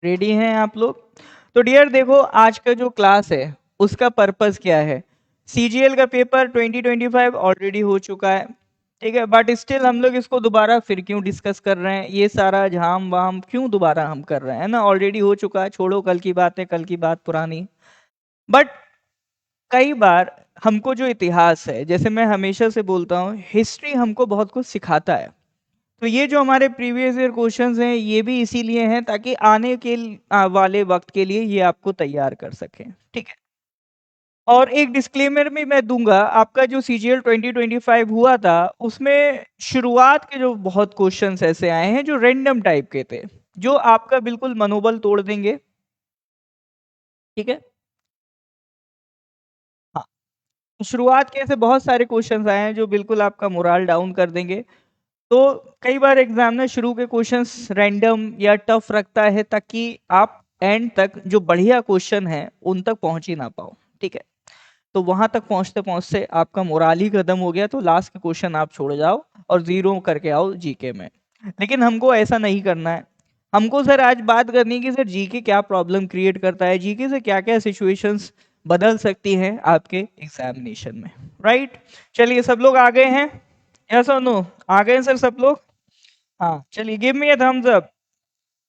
Ready हैं आप लोग? तो डियर देखो, आज का जो क्लास है उसका पर्पस क्या है। सीजीएल का पेपर 2025 ऑलरेडी हो चुका है, ठीक है, बट स्टिल हम लोग इसको दोबारा फिर क्यों डिस्कस कर रहे हैं, ये सारा झाम वाम क्यों दोबारा हम कर रहे हैं ना, ऑलरेडी हो चुका है, छोड़ो कल की बात है, कल की बात पुरानी। बट कई बार हमको जो इतिहास है, जैसे मैं हमेशा से बोलता हूँ, हिस्ट्री हमको बहुत कुछ सिखाता है। तो ये जो हमारे प्रीवियस ईयर क्वेश्चंस हैं ये भी इसीलिए हैं ताकि आने के वाले वक्त के लिए ये आपको तैयार कर सकें, ठीक है। और एक डिस्क्लेमर भी मैं दूंगा, आपका जो सीजीएल 2025 हुआ था उसमें शुरुआत के जो बहुत क्वेश्चंस ऐसे आए हैं जो रैंडम टाइप के थे, जो आपका बिल्कुल मनोबल तोड़ देंगे, ठीक है। हाँ, शुरुआत के ऐसे बहुत सारे क्वेश्चंस आए हैं जो बिल्कुल आपका मोराल डाउन कर देंगे। तो कई बार एग्जामिनर शुरू के क्वेश्चंस रैंडम या टफ रखता है ताकि आप एंड तक जो बढ़िया क्वेश्चन है उन तक पहुंच ही ना पाओ, ठीक है। तो वहां तक पहुंचते पहुंचते आपका मोराल ही खत्म हो गया, तो लास्ट के क्वेश्चन आप छोड़ जाओ और जीरो करके आओ जीके में। लेकिन हमको ऐसा नहीं करना है। हमको सर आज बात करनी है कि सर जीके क्या प्रॉब्लम क्रिएट करता है, जीके से क्या क्या सिचुएशंस बदल सकती हैं आपके एग्जामिनेशन में, राइट। चलिए सब लोग आ गए हैं, यस और नो? आ गए हैं सर सब लोग? हाँ चलिए, give me a thumbs up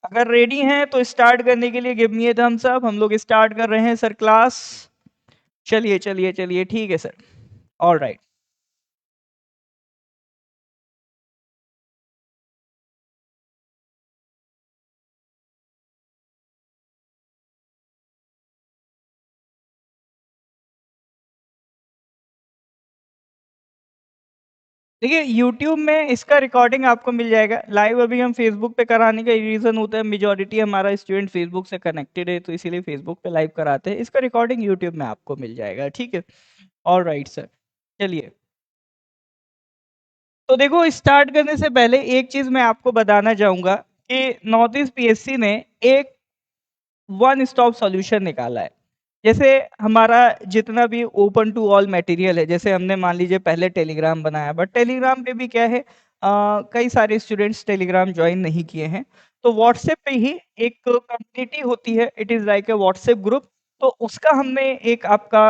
अगर रेडी हैं तो स्टार्ट करने के लिए। Give me a thumbs up, हम लोग स्टार्ट कर रहे हैं सर क्लास। चलिए चलिए चलिए, ठीक है सर, ऑल राइट। देखिए यूट्यूब में इसका रिकॉर्डिंग आपको मिल जाएगा लाइव। अभी हम फेसबुक पे कराने का रीज़न होता है, मेजॉरिटी हमारा स्टूडेंट फेसबुक से कनेक्टेड है, तो इसीलिए फेसबुक पे लाइव कराते हैं। इसका रिकॉर्डिंग यूट्यूब में आपको मिल जाएगा, ठीक है। ऑल राइट सर, चलिए। तो देखो, स्टार्ट करने से पहले एक चीज़ मैं आपको बताना चाहूँगा कि नॉर्थ ईस्ट पीएससी ने एक वन स्टॉप सॉल्यूशन निकाला है। जैसे हमारा जितना भी ओपन टू ऑल मटेरियल है, जैसे हमने मान लीजिए पहले टेलीग्राम बनाया, बट टेलीग्राम पे भी क्या है, कई सारे स्टूडेंट्स टेलीग्राम ज्वाइन नहीं किए हैं। तो व्हाट्सएप पे ही एक कम्युनिटी होती है, it is like a WhatsApp group. तो उसका हमने एक आपका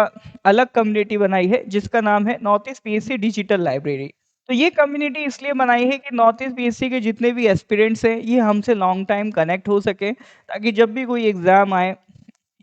अलग कम्युनिटी बनाई है जिसका नाम है north east PSC digital library. तो ये कम्युनिटी इसलिए बनाई है कि नॉर्थ ईस्ट पीएससी के जितने भी एस्पिरेंट्स हैं ये हमसे लॉन्ग टाइम कनेक्ट हो सके, ताकि जब भी कोई एग्जाम आए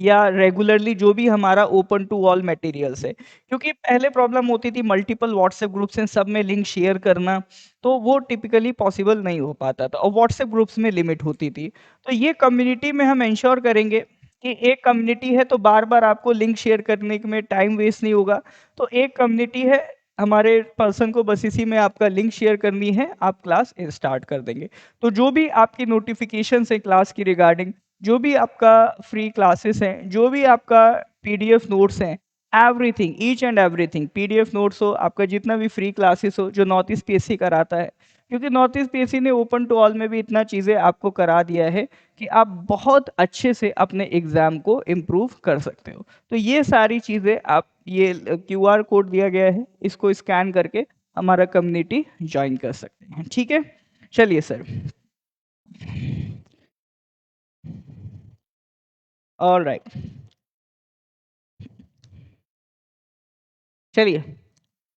या रेगुलरली जो भी हमारा ओपन टू ऑल मटेरियल्स है, क्योंकि पहले प्रॉब्लम होती थी मल्टीपल व्हाट्सएप ग्रुप्स हैं, सब में लिंक शेयर करना, तो वो टिपिकली पॉसिबल नहीं हो पाता था और व्हाट्सएप ग्रुप्स में लिमिट होती थी। तो ये कम्युनिटी में हम इंश्योर करेंगे कि एक कम्युनिटी है तो बार बार आपको लिंक शेयर करने में टाइम वेस्ट नहीं होगा। तो एक कम्युनिटी है, हमारे पर्सन को बस इसी में आपका लिंक शेयर करनी है, आप क्लास स्टार्ट कर देंगे। तो जो भी आपकी नोटिफिकेशन है क्लास की रिगार्डिंग, जो भी आपका फ्री क्लासेस हैं, जो भी आपका पीडीएफ नोट्स हैं, everything, each and everything, PDF notes हो, आपका जितना भी फ्री क्लासेस हो जो नॉर्थ ईस्ट पीएससी कराता है, क्योंकि नॉर्थ ईस्ट पीएससी ने ओपन टू ऑल में भी इतना चीज़ें आपको करा दिया है कि आप बहुत अच्छे से अपने एग्जाम को इम्प्रूव कर सकते हो। तो ये सारी चीज़ें आप, ये क्यूआर कोड दिया गया है, इसको स्कैन करके हमारा कम्युनिटी ज्वाइन कर सकते हैं, ठीक है। चलिए सर, ऑल राइट, चलिए।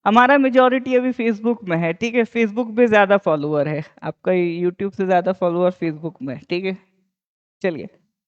हमारा मेजॉरिटी अभी फेसबुक में है, ठीक है, फेसबुक पे ज़्यादा फॉलोअर है, आपका यूट्यूब से ज़्यादा फॉलोअर फेसबुक में, ठीक है। चलिए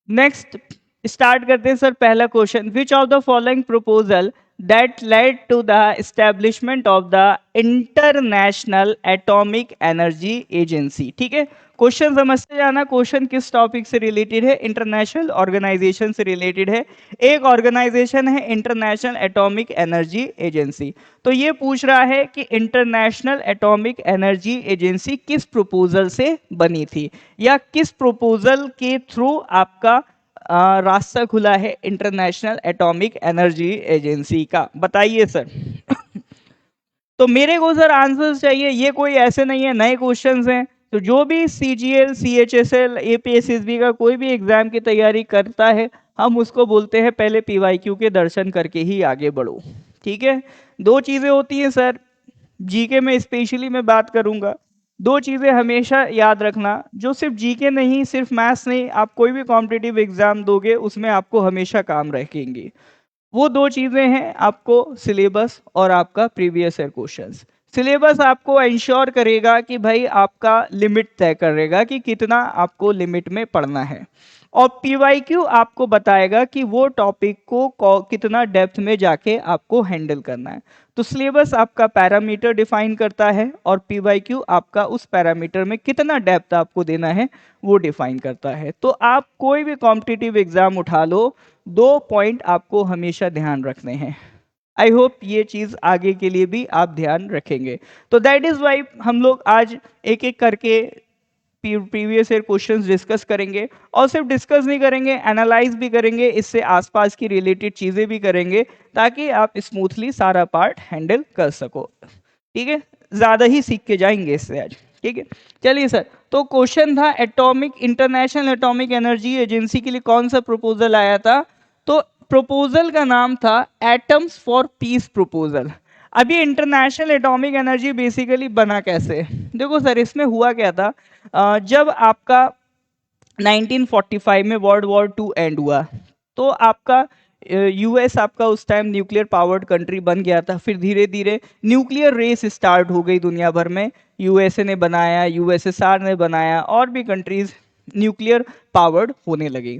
नेक्स्ट स्टार्ट करते हैं सर। पहला question, which of the following proposal that led to the establishment of the international atomic energy agency, ठीक है। क्वेश्चन समझते जाना, क्वेश्चन किस टॉपिक से रिलेटेड है, इंटरनेशनल ऑर्गेनाइजेशन से रिलेटेड है। एक ऑर्गेनाइजेशन है इंटरनेशनल एटॉमिक एनर्जी एजेंसी। तो ये पूछ रहा है कि इंटरनेशनल एटॉमिक एनर्जी एजेंसी किस प्रपोजल से बनी थी, या किस प्रपोजल के थ्रू आपका रास्ता खुला है इंटरनेशनल एटॉमिक एनर्जी एजेंसी का, बताइए सर। तो मेरे को सर आंसर्स चाहिए, ये कोई ऐसे नहीं है नए क्वेश्चंस हैं। तो जो भी सीजीएल, सीएचएसएल, एपीएसएसबी का कोई भी एग्जाम की तैयारी करता है, हम उसको बोलते हैं पहले पीवाईक्यू के दर्शन करके ही आगे बढ़ो, ठीक है। दो चीजें होती हैं सर, जीके में स्पेशली मैं बात करूंगा। दो चीजें हमेशा याद रखना, जो सिर्फ जीके नहीं, सिर्फ मैथ्स नहीं, आप कोई भी कॉम्पिटिटिव एग्जाम दोगे उसमें आपको हमेशा काम रखेंगी। वो दो चीजें हैं, आपको सिलेबस और आपका प्रीवियस ईयर क्वेश्चंस। सिलेबस आपको इंश्योर करेगा कि भाई आपका लिमिट तय करेगा कि कितना आपको लिमिट में पढ़ना है, और पीवाईक्यू आपको बताएगा कि वो टॉपिक को कितना डेप्थ में जाके आपको हैंडल करना है। तो सिलेबस आपका पैरामीटर डिफाइन करता है और पीवाईक्यू आपका उस पैरामीटर में कितना डेप्थ आपको देना है वो डिफाइन करता है। तो आप कोई भी कॉम्पिटिटिव एग्जाम उठा लो, दो पॉइंट आपको हमेशा ध्यान रखने हैं। आई होप ये चीज आगे के लिए भी आप ध्यान रखेंगे। तो दैट इज वाई हम लोग आज एक एक करके प्रीवियस ईयर क्वेश्चंस डिस्कस करेंगे, और सिर्फ डिस्कस नहीं करेंगे, एनालाइज भी करेंगे, इससे आसपास की रिलेटेड चीजें भी करेंगे, ताकि आप स्मूथली सारा पार्ट हैंडल कर सको। ठीक है, ज्यादा ही सीख के जाएंगे इससे आज। ठीक है, चलिए सर, तो क्वेश्चन था atomic international atomic energy agency के लिए कौन सा प्रपोजल आया था? तो प्रपोजल का नाम था एटम्स फॉर पीस प्रपोजल। अभी इंटरनेशनल एटॉमिक एनर्जी बेसिकली बना कैसे? देखो सर, इसमें हुआ क्या था, जब आपका 1945 में वर्ल्ड वॉर टू एंड हुआ, तो आपका यूएस आपका उस टाइम न्यूक्लियर पावर्ड कंट्री बन गया था। फिर धीरे धीरे न्यूक्लियर रेस स्टार्ट हो गई दुनिया भर में, यूएसए ने बनाया, यूएसएसआर ने बनाया, और भी कंट्रीज न्यूक्लियर पावर्ड होने लगी।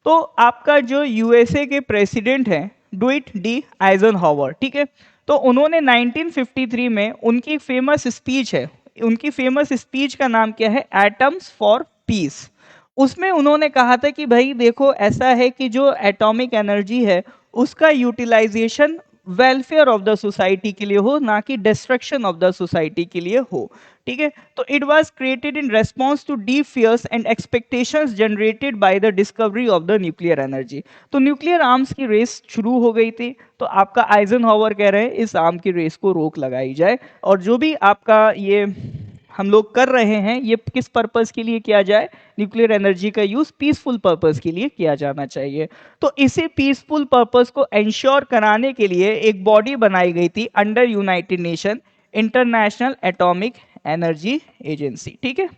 तो आपका जो यूएसए के प्रेसिडेंट हैं डुइट डी आइजनहावर, ठीक है, तो उन्होंने 1953 में उनकी फेमस स्पीच है, उनकी फेमस स्पीच का नाम क्या है? Atoms for piece. उसमें उन्होंने कहा था कि भाई देखो, ऐसा है कि जो एटॉमिक एनर्जी है उसका utilisation welfare of the society के लिए हो, ना कि डिस्ट्रक्शन ऑफ द सोसाइटी के लिए हो। ठीक है, तो it was created in response to deep fears and expectations generated by the discovery of the nuclear energy. तो न्यूक्लियर आर्म्स की रेस शुरू हो गई थी, तो आपका आइजनहावर कह रहे हैं इस आर्म की रेस को रोक लगाई जाए, और जो भी आपका ये हम लोग कर रहे हैं ये किस पर्पस के लिए किया जाए? न्यूक्लियर एनर्जी का यूज पीसफुल पर्पस के लिए किया जाना चाहिए। तो इसी पीसफुल पर्पस को इंश्योर कराने के लिए एक बॉडी बनाई गई थी under United nation, international atomic energy agency. ठीक है,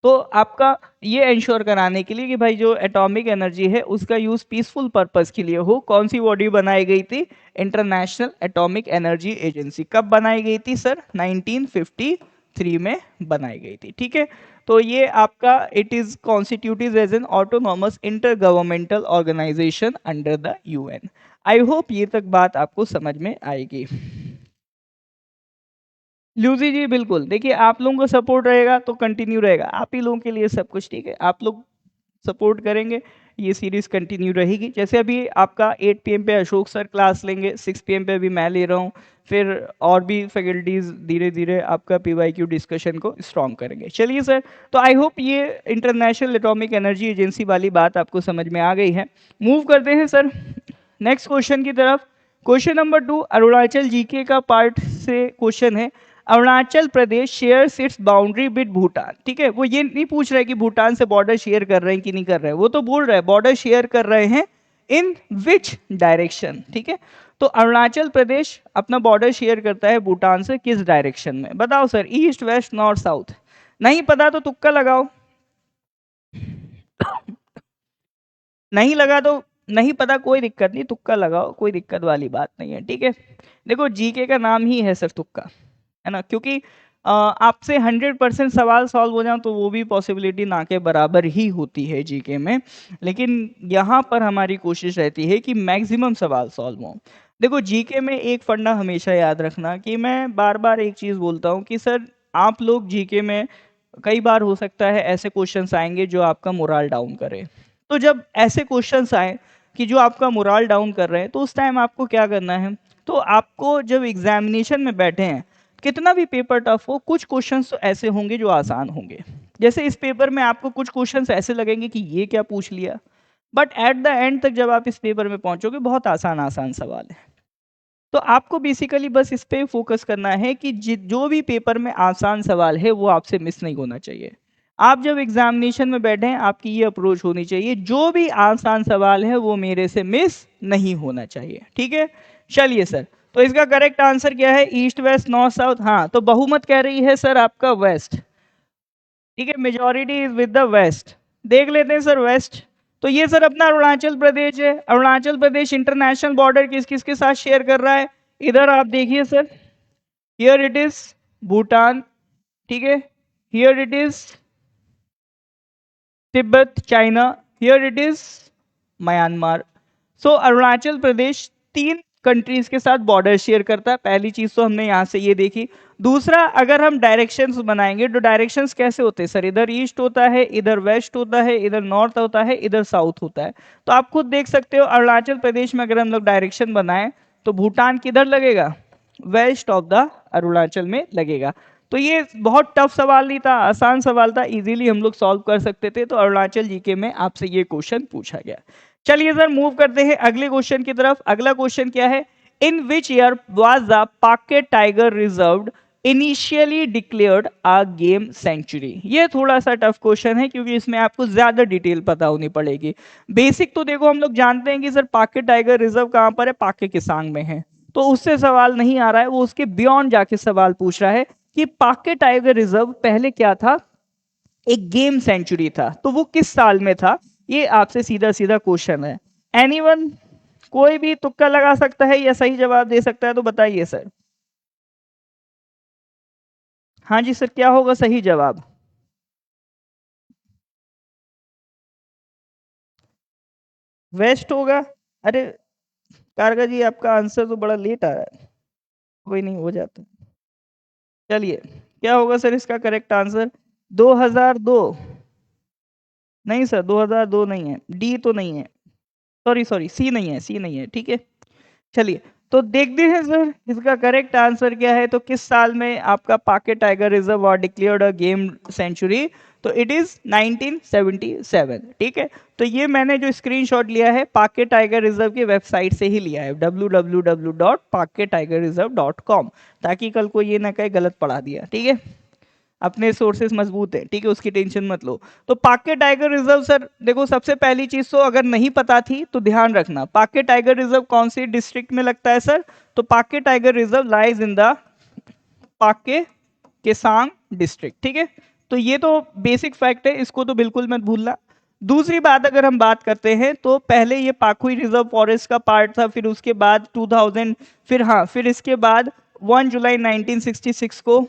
तो आपका ये इंश्योर कराने के लिए कि भाई जो एटॉमिक एनर्जी है उसका यूज पीसफुल पर्पस के लिए हो, कौन सी बॉडी बनाई गई थी? International atomic energy agency. कब बनाई गई थी सर? 1953 में बनाई गई थी। ठीक है, तो ये आपका it is constituted as an autonomous inter governmental organisation under the UN. I hope ये तक बात आपको समझ में आएगी। लूजी जी बिल्कुल, देखिए आप लोगों को सपोर्ट रहेगा तो कंटिन्यू रहेगा, आप ही लोगों के लिए सब कुछ। ठीक है, आप लोग सपोर्ट करेंगे, ये सीरीज कंटिन्यू रहेगी। जैसे अभी आपका 8 PM पे अशोक सर क्लास लेंगे, 6 PM पे अभी मैं ले रहा हूँ, फिर और भी फैकल्टीज धीरे धीरे आपका पीवाईक्यू डिस्कशन को स्ट्रॉन्ग करेंगे। चलिए सर, तो आई होप ये इंटरनेशनल एटॉमिक एनर्जी एजेंसी वाली बात आपको समझ में आ गई है। मूव करते हैं सर नेक्स्ट क्वेश्चन की तरफ। क्वेश्चन नंबर 2 अरुणाचल जीके का पार्ट से क्वेश्चन है। Arunachal Pradesh share its boundary with Bhutan. ठीक है, वो ये नहीं पूछ रहे कि भूटान से बॉर्डर शेयर कर रहे हैं कि नहीं कर रहे हैं, वो तो बोल रहे हैं बॉर्डर शेयर कर रहे हैं, इन विच डायरेक्शन। ठीक है, तो अरुणाचल प्रदेश अपना बॉर्डर शेयर करता है भूटान से, किस डायरेक्शन में? बताओ sir, east, west, north, south? नहीं पता तो तुक्का लगाओ। नहीं लगा तो नहीं पता, कोई दिक्कत नहीं, तुक्का लगाओ, कोई दिक्कत वाली बात नहीं है। ठीक है, देखो जीके का नाम ही है सर तुक्का, है ना, क्योंकि आपसे 100% सवाल सॉल्व हो जाए तो वो भी पॉसिबिलिटी ना के बराबर ही होती है जीके में, लेकिन यहाँ पर हमारी कोशिश रहती है कि मैक्सिमम सवाल सॉल्व हो। देखो जीके में एक फंडा हमेशा याद रखना, कि मैं बार बार एक चीज़ बोलता हूँ कि सर आप लोग जीके में कई बार हो सकता है ऐसे क्वेश्चंस आएंगे जो आपका मोराल डाउन करे। तो जब ऐसे क्वेश्चंस आए कि जो आपका मोराल डाउन कर रहे हैं, तो उस टाइम आपको क्या करना है? तो आपको जब एग्जामिनेशन में बैठे हैं, कितना भी पेपर टफ हो, कुछ क्वेश्चंस तो ऐसे होंगे जो आसान होंगे। जैसे इस पेपर में आपको कुछ क्वेश्चंस ऐसे लगेंगे कि ये क्या पूछ लिया, बट एट द एंड तक जब आप इस पेपर में पहुंचोगे बहुत आसान आसान सवाल है। तो आपको बेसिकली बस इस पे फोकस करना है कि जो भी पेपर में आसान सवाल है वो आपसे मिस नहीं होना चाहिए। आप जब एग्जामिनेशन में बैठे हैं आपकी ये अप्रोच होनी चाहिए, जो भी आसान सवाल है वो मेरे से मिस नहीं होना चाहिए। ठीक है, चलिए सर, तो इसका करेक्ट आंसर क्या है? East, west, north, south. हाँ, तो बहुमत कह रही है सर आपका वेस्ट। ठीक है, majority is with the west. देख लेते हैं सर वेस्ट, तो ये सर अपना अरुणाचल प्रदेश है। अरुणाचल प्रदेश इंटरनेशनल बॉर्डर किस किस के साथ शेयर कर रहा है? इधर आप देखिए sir, here it is Bhutan, ठीक है, here it is Tibet China, here it is Myanmar. So Arunachal Pradesh 3 countries के साथ बॉर्डर शेयर करता है। पहली चीज तो हमने यहाँ से ये देखी। दूसरा, अगर हम डायरेक्शंस बनाएंगे तो डायरेक्शंस कैसे होते हैं सर? इधर ईस्ट होता है, इधर वेस्ट होता है, इधर नॉर्थ होता है, इधर साउथ होता है। तो आप खुद देख सकते हो अरुणाचल प्रदेश में अगर हम लोग डायरेक्शन बनाए तो भूटान किधर लगेगा? वेस्ट ऑफ द अरुणाचल में लगेगा। तो ये बहुत टफ सवाल नहीं था, आसान सवाल था, इजीली हम लोग सॉल्व कर सकते थे। तो अरुणाचल जीके में आपसे ये क्वेश्चन पूछा गया। चलिए सर मूव करते हैं अगले क्वेश्चन की तरफ। अगला क्वेश्चन क्या है? In which year was the Pakke tiger reserve initially declared a game sanctuary? ये थोड़ा सा टफ क्वेश्चन है क्योंकि इसमें आपको ज्यादा डिटेल पता होनी पड़ेगी। बेसिक तो देखो हम लोग जानते हैं कि सर पाके टाइगर रिजर्व कहां पर है, पाके केसांग में है, तो उससे सवाल नहीं आ रहा है, वो उसके बियॉन्ड जाके सवाल पूछ रहा है कि पाके टाइगर रिजर्व पहले क्या था? एक गेम सेंचुरी था, तो वो किस साल में था? ये आपसे सीधा सीधा क्वेश्चन है। एनीवन, कोई भी तुक्का लगा सकता है या सही जवाब दे सकता है तो बताइए सर। हाँ जी सर, क्या होगा सही जवाब? वेस्ट होगा? अरे कारगा जी, आपका आंसर तो बड़ा लेट आ रहा है। कोई नहीं, हो जाता। चलिए, क्या होगा सर इसका करेक्ट आंसर? 2002? नहीं सर, 2002 नहीं है, डी तो नहीं है, सॉरी सॉरी, सी नहीं है, सी नहीं है, ठीक है। चलिए, तो देखते हैं सर इसका करेक्ट आंसर क्या है। तो किस साल में आपका पाके टाइगर रिजर्व और डिक्लेयर्ड अ गेम सेंचुरी? तो इट इज 1977, ठीक है। तो ये मैंने जो स्क्रीनशॉट लिया है पाके टाइगर रिजर्व की वेबसाइट से ही लिया है, www.paketigerreserve.com, ताकि कल को ये ना कहे गलत पढ़ा दिया, ठीक है। अपने सोर्सेस मजबूत है, ठीक है, उसकी टेंशन मत लो। तो पाके टाइगर रिजर्व सर देखो, सबसे पहली चीज तो अगर नहीं पता थी तो ध्यान रखना, पाके टाइगर रिजर्व कौन सी डिस्ट्रिक्ट में लगता है सर? तो Pakke tiger reserve lies in the Pakke Kessang district, ठीक है। तो ये तो बेसिक फैक्ट है, इसको तो बिल्कुल मत भूलना। दूसरी बात अगर हम बात करते हैं तो पहले ये पाखुई रिजर्व फॉरेस्ट का पार्ट था, फिर उसके बाद 2000, फिर हाँ, फिर इसके बाद 1 जुलाई 1966 को,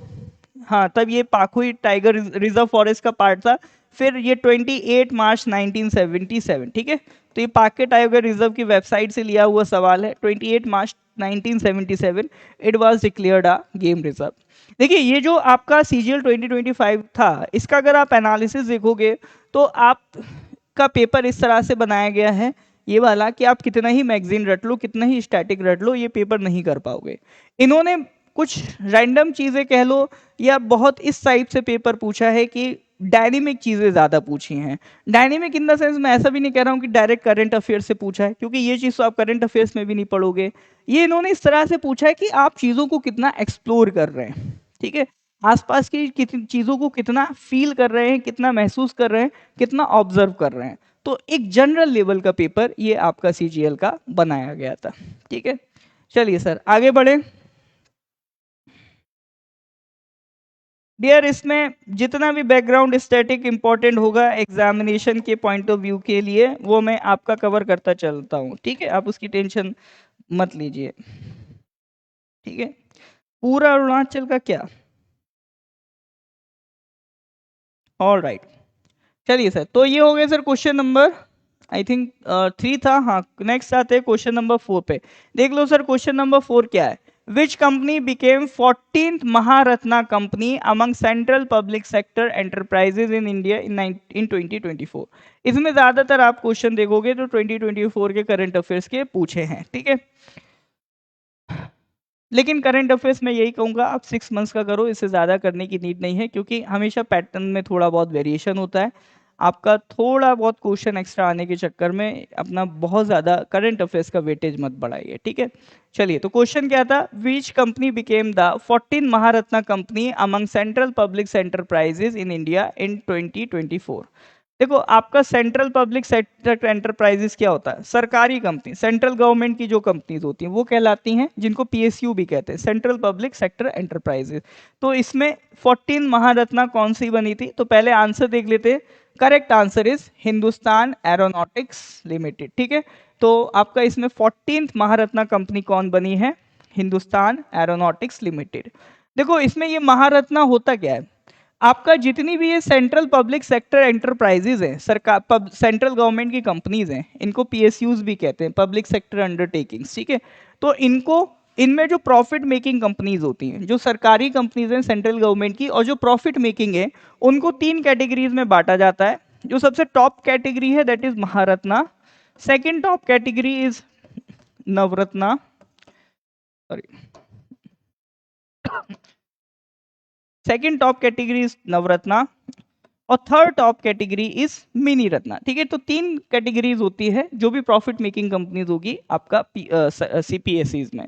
हाँ, तब ये पाखुई टाइगर रिजर्व फॉरेस्ट का पार्ट था। फिर ये 28 मार्च 1977, ठीक है। तो ये पाके टाइगर रिजर्व की वेबसाइट से लिया हुआ सवाल है। 28 मार्च 1977 it was declared a game reserve. देखिए, ये जो आपका सीजीएल 2025 था, इसका अगर आप एनालिसिस देखोगे तो आप का पेपर इस तरह से बनाया गया है ये वाला कि आप कितना ही मैगजीन रट लो, कितना ही स्टैटिक रट लो, ये पेपर नहीं कर पाओगे। इन्होंने कुछ रैंडम चीजें कह लो या बहुत इस टाइप से पेपर पूछा है कि डायनेमिक चीजें ज्यादा पूछी हैं। डायनेमिक इन द सेंस, मैं ऐसा भी नहीं कह रहा हूं कि डायरेक्ट करंट अफेयर से पूछा है, क्योंकि ये चीज तो आप करंट अफेयर्स में भी नहीं पढ़ोगे। ये इन्होंने इस तरह से पूछा है कि आप चीजों को कितना एक्सप्लोर कर रहे हैं, ठीक है, आसपास की कितनी चीजों को कितना फील कर रहे हैं, कितना महसूस कर रहे हैं, कितना ऑब्जर्व कर रहे हैं। तो एक जनरल लेवल का पेपर ये आपका सीजीएल का बनाया गया था, ठीक है। चलिए सर आगे बढ़े। डियर, इसमें जितना भी बैकग्राउंड स्टैटिक इंपॉर्टेंट होगा एग्जामिनेशन के पॉइंट ऑफ व्यू के लिए, वो मैं आपका कवर करता चलता हूँ, ठीक है, आप उसकी टेंशन मत लीजिए, ठीक है। पूरा अरुणाचल का क्या? ऑल राइट, चलिए सर, तो ये हो गया sir question number, I think 3 था, हाँ। नेक्स्ट आते हैं क्वेश्चन नंबर 4 पे। देख लो सर क्वेश्चन नंबर 4 क्या है? Which company became 14th Maharatna company among central public sector enterprises in India in 2024? इसमें ज्यादातर आप क्वेश्चन देखोगे तो 2024 के करंट अफेयर्स के पूछे हैं, ठीक है। लेकिन करंट अफेयर्स में यही कहूंगा, आप 6 मंथ्स का करो, इससे ज्यादा करने की नीड नहीं है, क्योंकि हमेशा पैटर्न में थोड़ा बहुत वेरिएशन होता है। आपका थोड़ा बहुत क्वेश्चन एक्स्ट्रा आने के चक्कर में अपना बहुत ज्यादा करंट अफेयर्स का वेटेज मत बढ़ाइए, ठीक है। चलिए, तो क्वेश्चन क्या था? Which company became the 14 Maharatna company among central public enterprises in India in 2024? देखो आपका सेंट्रल पब्लिक सेक्टर एंटरप्राइजेस क्या होता है, सरकारी कंपनी, सेंट्रल गवर्नमेंट की जो कंपनीज होती हैं वो कहलाती हैं, जिनको पीएसयू भी कहते हैं, सेंट्रल पब्लिक सेक्टर एंटरप्राइजेस। तो इसमें 14 महारत्ना कौन सी बनी थी, तो पहले आंसर देख लेते हैं। Correct answer is Hindustan aeronautics limited. ठीक है, तो आपका इसमें 14th महारत्ना कंपनी कौन बनी है, हिंदुस्तान एरोनॉटिक्स लिमिटेड। देखो इसमें ये महारत्ना होता क्या है, आपका जितनी भी ये सेंट्रल पब्लिक सेक्टर एंटरप्राइजेज हैं, सरकार सेंट्रल गवर्नमेंट की कंपनीज हैं, इनको पीएसयूज भी कहते हैं, पब्लिक सेक्टर अंडरटेकिंग्स। ठीक है, तो इनको, इनमें जो प्रॉफिट मेकिंग कंपनीज होती हैं, जो सरकारी कंपनीज हैं सेंट्रल गवर्नमेंट की और जो प्रॉफिट मेकिंग है, उनको 3 कैटेगरीज में बांटा जाता है। जो सबसे टॉप कैटेगरी है that is Maharatna, second top category is Navratna, sorry, second top category is Navratna और third top category is mini Ratna. ठीक है, तो 3 कैटेगरीज होती है जो भी प्रॉफिट मेकिंग कंपनीज होगी आपका सीपीएसईज में।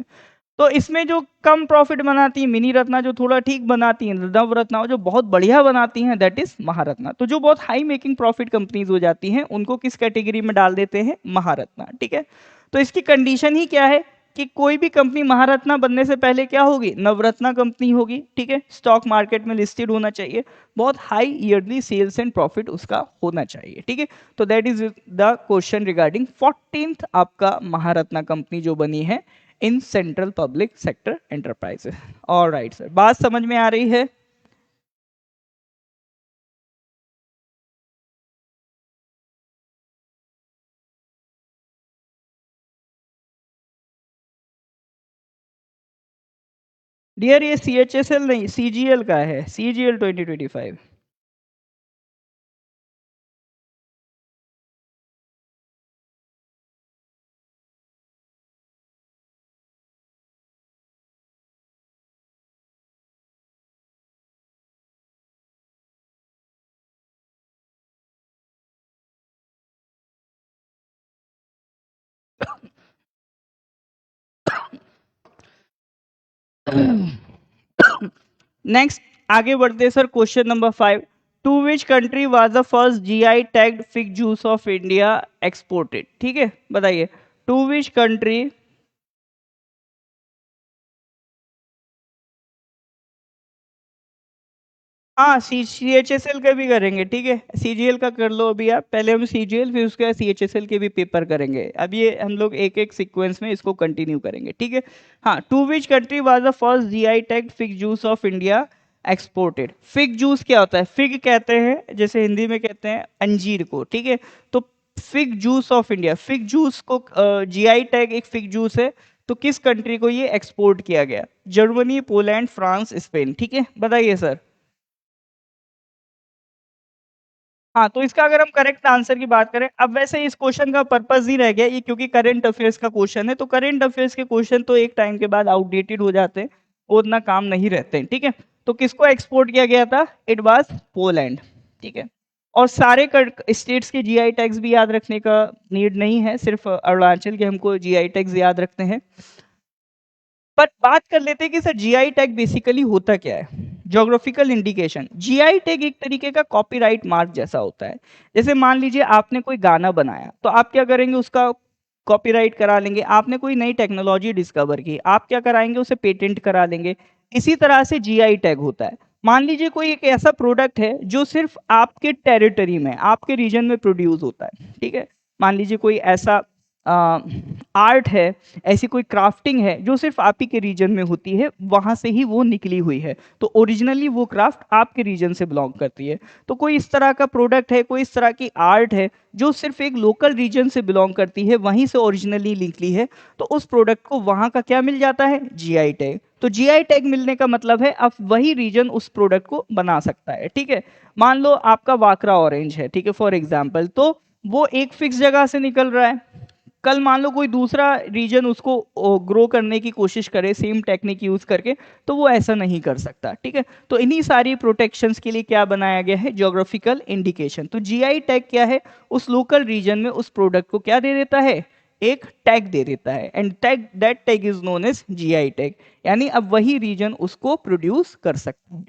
तो इसमें जो कम प्रॉफिट बनाती है मिनी रत्ना, जो थोड़ा ठीक बनाती है नवरत्ना, और जो बहुत बढ़िया बनाती हैं दैट इज महारत्ना। तो जो बहुत हाई मेकिंग प्रॉफिट कंपनीज हो जाती हैं उनको किस कैटेगरी में डाल देते हैं, महारत्ना। ठीक है, तो इसकी कंडीशन ही क्या है कि कोई भी कंपनी महारत्ना बनने से पहले क्या होगी, नवरत्ना कंपनी होगी। ठीक है, स्टॉक मार्केट में लिस्टेड होना चाहिए, बहुत high yearly sales and profit उसका होना चाहिए। ठीक है, तो that is the question regarding 14th आपका महारत्ना कंपनी जो बनी है in central public sector enterprises. Alright sir, बात समझ में आ रही है। डियर ये सीएचएसएल नहीं, सीजीएल का है, सीजीएल 2025। नेक्स्ट आगे बढ़ते sir, question number 5। To which country was the first GI tagged fig juice of India exported. ठीक है, बताइए टू विच कंट्री। हाँ, सीएचएसएल का भी करेंगे। ठीक है, सीजीएल का कर लो अभी आप, पहले हम सीजीएल फिर उसके बाद सीएचएसएल के भी पेपर करेंगे। अब ये हम लोग एक एक सीक्वेंस में इसको कंटिन्यू करेंगे। ठीक है, हाँ, to which country was the first GI tagged fig juice of India exported. Fig juice क्या होता है, फिग कहते हैं जैसे हिंदी में कहते हैं अंजीर को। ठीक है, तो fig juice of India, fig juice को जीआई टैग एक फिग जूस है, तो किस कंट्री को ये एक्सपोर्ट किया गया, जर्मनी, पोलैंड, फ्रांस, स्पेन। ठीक है, बताइए सर। हाँ, तो इसका अगर हम करेक्ट आंसर की बात करें, अब वैसे इस क्वेश्चन का पर्पस ही रह गया ये, क्योंकि करंट अफेयर्स का क्वेश्चन है, तो करंट अफेयर्स के क्वेश्चन तो एक टाइम के बाद आउटडेटेड हो जाते हैं, वो उतना काम नहीं रहते हैं। ठीक है, तो किसको एक्सपोर्ट किया गया था, इट वाज पोलैंड। ठीक है, और सारे स्टेट्स के जीआई टैग्स भी याद रखने का नीड नहीं है, सिर्फ अरुणाचल के हमको जीआई टैग्स याद रखते हैं। पर बात कर लेते हैं कि सर जीआई टैग बेसिकली होता क्या है। ज्योग्राफिकल इंडिकेशन, जीआई टैग एक तरीके का कॉपीराइट मार्क जैसा होता है। जैसे मान लीजिए आपने कोई गाना बनाया, तो आप क्या करेंगे, उसका कॉपीराइट करा लेंगे। आपने कोई नई टेक्नोलॉजी डिस्कवर की, आप क्या कराएंगे, उसे पेटेंट करा लेंगे। इसी तरह से जीआई टैग होता है। मान लीजिए कोई एक ऐसा प्रोडक्ट है जो सिर्फ आपके टेरिटरी में, आपके रीजन में प्रोड्यूस होता है। ठीक है, मान लीजिए कोई ऐसा आर्ट है, ऐसी कोई क्राफ्टिंग है जो सिर्फ आप ही के रीजन में होती है, वहां से ही वो निकली हुई है, तो ओरिजिनली वो क्राफ्ट आपके रीजन से बिलोंग करती है। तो कोई इस तरह का प्रोडक्ट है, कोई इस तरह की आर्ट है जो सिर्फ एक लोकल रीजन से बिलोंग करती है, वहीं से ओरिजिनली निकली है, तो उस प्रोडक्ट को वहां का क्या मिल जाता है, जीआई टैग। तो जीआई टैग मिलने का मतलब है अब वही रीजन उस प्रोडक्ट को बना सकता है। ठीक है, मान लो आपका वाकरा ऑरेंज है, ठीक है, फॉर एग्जाम्पल, तो वो एक फिक्स जगह से निकल रहा है। कल मान लो कोई दूसरा रीजन उसको ग्रो करने की कोशिश करे सेम टेक्निक यूज करके, तो वो ऐसा नहीं कर सकता। ठीक है, तो इन्हीं सारी प्रोटेक्शंस के लिए क्या बनाया गया है, ज्योग्राफिकल इंडिकेशन। तो जीआई टैग क्या है, उस लोकल रीजन में उस प्रोडक्ट को क्या दे देता है, एक टैग दे देता है, and tag, that tag is known as GI tag. यानी अब वही रीजन उसको प्रोड्यूस कर सकता है।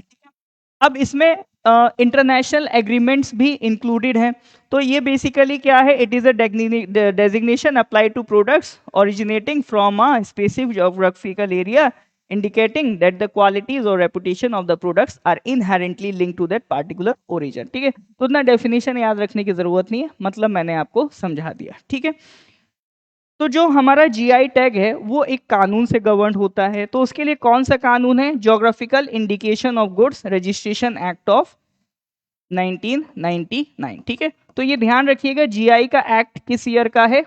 अब इसमें इंटरनेशनल एग्रीमेंट्स भी इंक्लूडेड हैं। तो ये बेसिकली क्या है, it is a designation apply to products originating from a specific geographical area indicating that the qualities or reputation of the products are inherently linked to that particular origin। ठीक है, तो उतना definition याद रखने की जरूरत नहीं है, मतलब मैंने आपको समझा दिया। ठीक है, तो जो हमारा जीआई टैग है वो एक कानून से गवर्न होता है। तो उसके लिए कौन सा कानून है, geographical indication of goods registration act of 1999। ठीक है, तो ये ध्यान रखिएगा जीआई का एक्ट किस ईयर का है,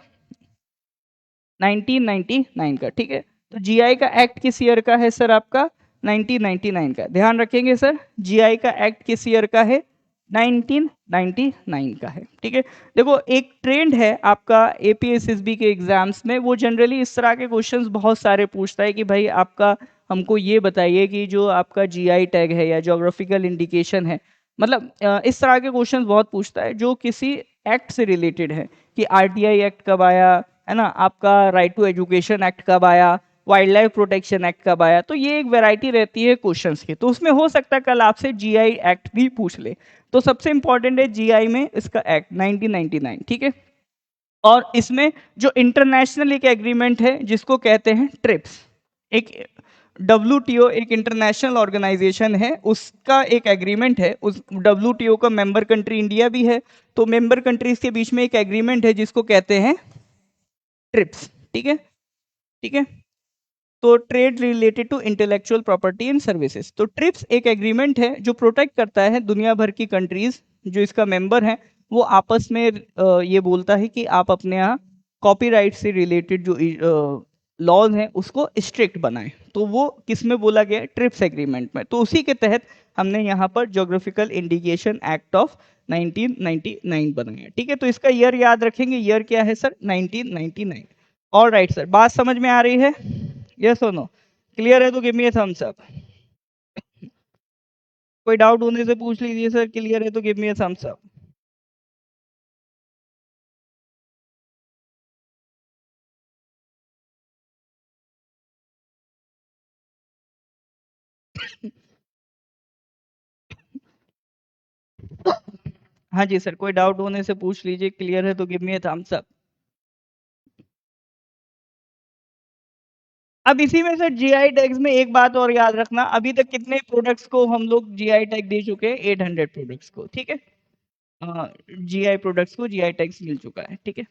1999 का। ठीक है, तो जीआई का एक्ट किस ईयर का है सर, आपका 1999 का। ध्यान रखेंगे सर, जीआई का एक्ट किस ईयर का है, 1999 का है। ठीक है, देखो एक ट्रेंड है आपका एपीएसएसबी के एग्जाम्स में, वो जनरली इस तरह के क्वेश्चंस बहुत सारे पूछता है कि भाई आपका हमको ये बताइए कि जो आपका जीआई टैग है या ज्योग्राफिकल इंडिकेशन है, मतलब इस तरह के क्वेश्चंस बहुत पूछता है जो किसी एक्ट से रिलेटेड है, कि आरटीआई एक्ट कब आया, है ना, आपका राइट टू एजुकेशन एक्ट कब आया, वाइल्ड लाइफ प्रोटेक्शन एक्ट कब आया। तो ये एक वैरायटी रहती है क्वेश्चंस की, तो उसमें हो सकता है कल आपसे जीआई एक्ट भी पूछ ले। तो सबसे इंपॉर्टेंट है जीआई में इसका एक्ट 1999। ठीक है, और इसमें जो इंटरनेशनल एक एग्रीमेंट है जिसको कहते हैं ट्रिप्स, एक WTO एक इंटरनेशनल ऑर्गेनाइजेशन है, उसका एक एग्रीमेंट है। उस WTO का मेंबर कंट्री इंडिया भी है, तो मेंबर कंट्रीज के बीच में एक एग्रीमेंट है जिसको कहते हैं ट्रिप्स। ठीक है, ठीक है, तो trade related to intellectual property and services. तो ट्रिप्स एक एग्रीमेंट है जो प्रोटेक्ट करता है दुनिया भर की कंट्रीज जो इसका मेंबर है, वो आपस में ये बोलता है कि आप अपने यहाँ कॉपीराइट से रिलेटेड जो लॉज हैं उसको स्ट्रिक्ट बनाएं। तो वो किस में बोला गया है, ट्रिप्स एग्रीमेंट में। तो उसी के तहत हमने यहाँ पर ज्योग्राफिकल इंडिकेशन एक्ट ऑफ 1999 बनाया। ठीक है, तो इसका ईयर याद रखेंगे, ईयर क्या है सर, 1999। ऑल राइट सर, बात समझ में आ रही है, यस और नो, क्लियर है तो give me a thumbs up. कोई डाउट होने से पूछ लीजिए सर, क्लियर है तो give me a thumbs up. हाँ जी सर, कोई डाउट होने से पूछ लीजिए, क्लियर है तो give me a thumbs up. अब इसी में सर जीआई टैग्स में एक बात और याद रखना, अभी तक कितने प्रोडक्ट्स को हम लोग जीआई टैग दे चुके हैं, 800 प्रोडक्ट्स को। ठीक है, जीआई प्रोडक्ट्स को जीआई टैग्स मिल चुका है। ठीक है,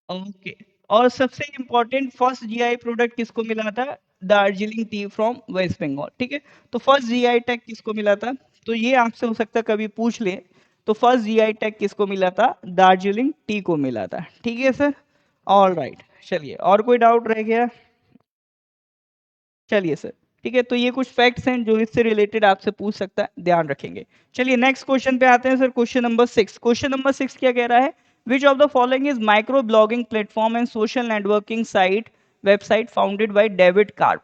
ओके। और सबसे इंपॉर्टेंट फर्स्ट जीआई प्रोडक्ट किसको मिला था, Darjeeling tea from West Bengal. ठीक है, तो फर्स्ट जीआई टैग किसको मिला था, तो ये आपसे हो सकता है कभी पूछ ले। तो फर्स्ट जीआई टैग किसको मिला था, दार्जिलिंग टी को मिला था। ठीक है सर, ऑल राइट। चलिए, और कोई डाउट रह गया, चलिए सर। ठीक है, तो ये कुछ फैक्ट्स हैं जो इससे रिलेटेड आपसे पूछ सकता है, ध्यान रखेंगे। चलिए नेक्स्ट क्वेश्चन पे आते हैं sir, question number 6। Question number 6 क्या कह रहा है, विच of the following is micro blogging platform and social networking site website founded by David carp.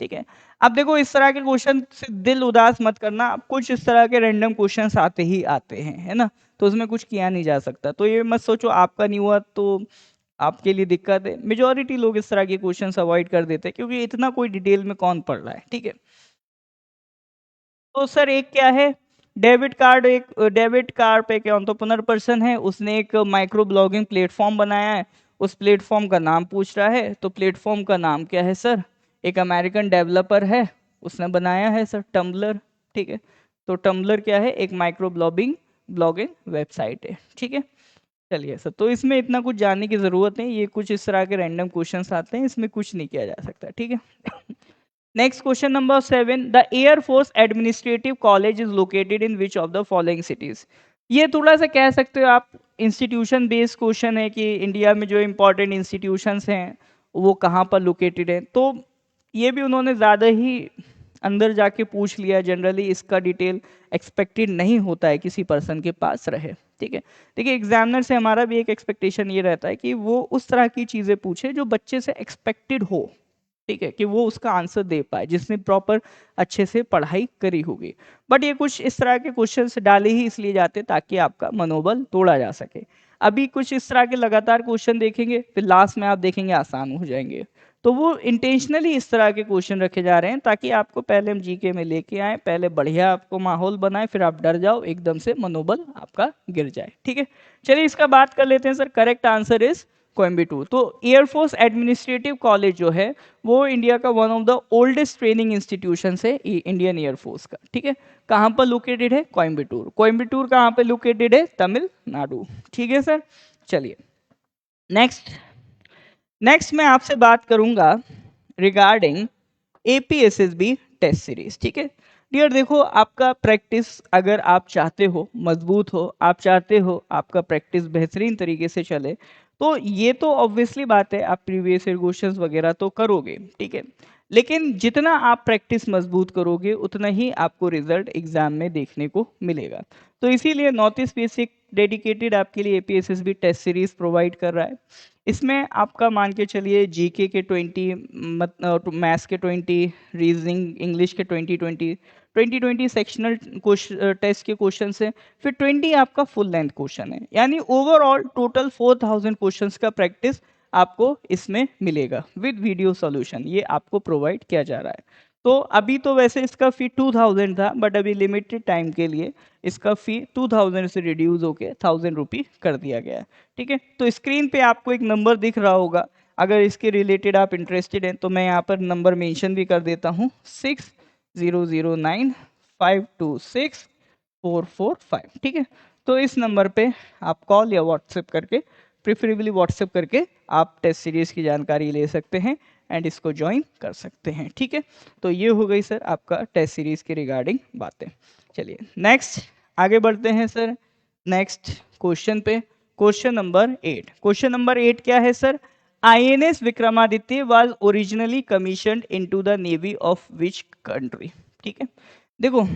ठीक है, अब देखो इस तरह के क्वेश्चन से दिल उदास मत करना, अब कुछ इस तरह के रैंडम क्वेश्चंस आते ही आते हैं, है ना, तो उसमें कुछ किया नहीं जा सकता। तो ये मत सोचो आपका नहीं हुआ तो आपके लिए दिक्कत है, मेजोरिटी लोग इस तरह के क्वेश्चंस अवॉइड कर देते हैं क्योंकि इतना कोई डिटेल में कौन पढ़ रहा है। ठीक है, तो सर एक क्या है, डेविड कार्प एक एंटरप्रेन्योर पर्सन है, उसने एक माइक्रो ब्लॉगिंग प्लेटफॉर्म बनाया है। उस प्लेटफॉर्म का नाम पूछ रहा है, तो प्लेटफॉर्म का नाम क्या है सर, एक अमेरिकन डेवलपर है उसने बनाया है सर, टम्बलर। ठीक है, तो टम्बलर क्या है, एक माइक्रो ब्लॉगिंग ब्लॉगिंग वेबसाइट है। ठीक है, चलिए सर, तो इसमें इतना कुछ जानने की जरूरत नहीं, ये कुछ इस तरह के रैंडम क्वेश्चंस आते हैं, इसमें कुछ नहीं किया जा सकता। ठीक है, next question number 7, the air force administrative college is located in which of the following cities. ये थोड़ा सा कह सकते हो आप इंस्टीट्यूशन बेस्ड क्वेश्चन है कि इंडिया में जो इंपॉर्टेंट इंस्टीट्यूशंस हैं वो कहाँ पर लोकेटेड है। तो ये भी उन्होंने ज़्यादा ही अंदर जाके पूछ लिया, जनरली इसका डिटेल एक्सपेक्टेड नहीं होता है किसी पर्सन के पास रहे। ठीक है, देखिए एग्जामिनर से हमारा भी एक एक्सपेक्टेशन ये रहता है कि वो उस तरह की चीज़ें पूछे जो बच्चे से एक्सपेक्टेड हो। ठीक है, कि वो उसका आंसर दे पाए जिसने प्रॉपर अच्छे से पढ़ाई करी होगी। बट ये कुछ इस तरह के क्वेश्चंस डाले ही इसलिए जाते ताकि आपका मनोबल तोड़ा जा सके। अभी कुछ इस तरह के लगातार क्वेश्चन देखेंगे, फिर लास्ट में आप देखेंगे आसान हो जाएंगे। तो वो इंटेंशनली इस तरह के क्वेश्चन रखे जा रहे हैं ताकि आपको पहले हम जीके में लेके आए, पहले बढ़िया आपको माहौल बनाए, फिर आप डर जाओ, एकदम से मनोबल आपका गिर जाए। ठीक है, चलिए इसका बात कर लेते हैं sir. Correct answer is Coimbatore. तो एयरफोर्स एडमिनिस्ट्रेटिव कॉलेज जो है वो इंडिया का one of the oldest training institution है इंडियन एयरफोर्स का। ठीक है, कहाँ पर लोकेटेड है? कोयम्बटूर। कोयम्बटूर कहाँ पे लोकेटेड है? तमिलनाडु। ठीक है सर, चलिए नेक्स्ट। नेक्स्ट मैं आपसे बात करूंगा रिगार्डिंग एपीएसएसबी टेस्ट सीरीज। ठीक है डियर, देखो आपका प्रैक्टिस अगर आप चाहते हो मजबूत हो, आप चाहते हो आपका प्रैक्टिस बेहतरीन तरीके से चले, तो ये तो ऑब्वियसली बात है आप प्रीवियस ईयर क्वेश्चंस वगैरह तो करोगे। ठीक है, लेकिन जितना आप प्रैक्टिस मजबूत करोगे उतना ही आपको रिजल्ट एग्जाम में देखने को मिलेगा। तो इसीलिए नॉर्थ ईस्ट बेसिक डेडिकेटेड आपके लिए एपीएसएसबी टेस्ट सीरीज प्रोवाइड कर रहा है। इसमें आपका मान के चलिए जीके के 20, मैथ्स के 20, रीजनिंग इंग्लिश के 20 सेक्शनल टेस्ट के क्वेश्चन है, फिर 20 आपका फुल लेंथ क्वेश्चन है, यानी ओवरऑल टोटल 4000 क्वेश्चंस का प्रैक्टिस आपको इसमें मिलेगा विद वीडियो सॉल्यूशन। ये आपको प्रोवाइड किया जा रहा है। तो अभी तो वैसे इसका फी 2000 था, बट अभी लिमिटेड टाइम के लिए इसका फी 2000 से रिड्यूस होके 1000 रुपी कर दिया गया है। ठीक है, तो स्क्रीन पे आपको एक नंबर दिख रहा होगा, अगर इसके रिलेटेड आप इंटरेस्टेड हैं तो मैं यहाँ पर नंबर मेंशन भी कर देता हूँ, 6009526445। ठीक है, तो इस नंबर पे आप कॉल या व्हाट्सएप करके, प्रेफरेबली व्हाट्सएप करके आप टेस्ट सीरीज की जानकारी ले सकते हैं एंड इसको ज्वाइन कर सकते हैं। ठीक है, तो ये हो गई सर आपका टेस्ट सीरीज के रिगार्डिंग बातें। चलिए नेक्स्ट आगे बढ़ते हैं सर नेक्स्ट क्वेश्चन पे। Question number 8। क्वेश्चन नंबर 8 क्या है sir? INS Vikramaditya was originally commissioned into the navy of which country? ठीक है, देखो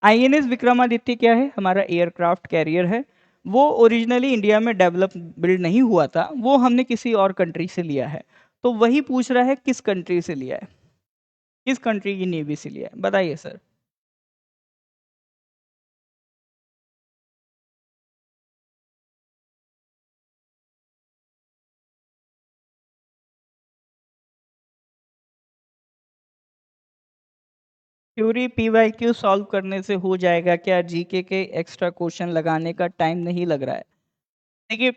आईएनएस विक्रमादित्य क्या है? हमारा एयरक्राफ्ट कैरियर है। वो ओरिजिनली इंडिया में डेवलप बिल्ड नहीं हुआ था, वो हमने किसी और कंट्री से लिया है। तो वही पूछ रहा है किस कंट्री से लिया है, किस कंट्री की नेवी से लिया है, बताइए सर। थ्योरी पीवाईक्यू सॉल्व करने से हो जाएगा क्या? जीके के एक्स्ट्रा क्वेश्चन लगाने का टाइम नहीं लग रहा है। देखिए,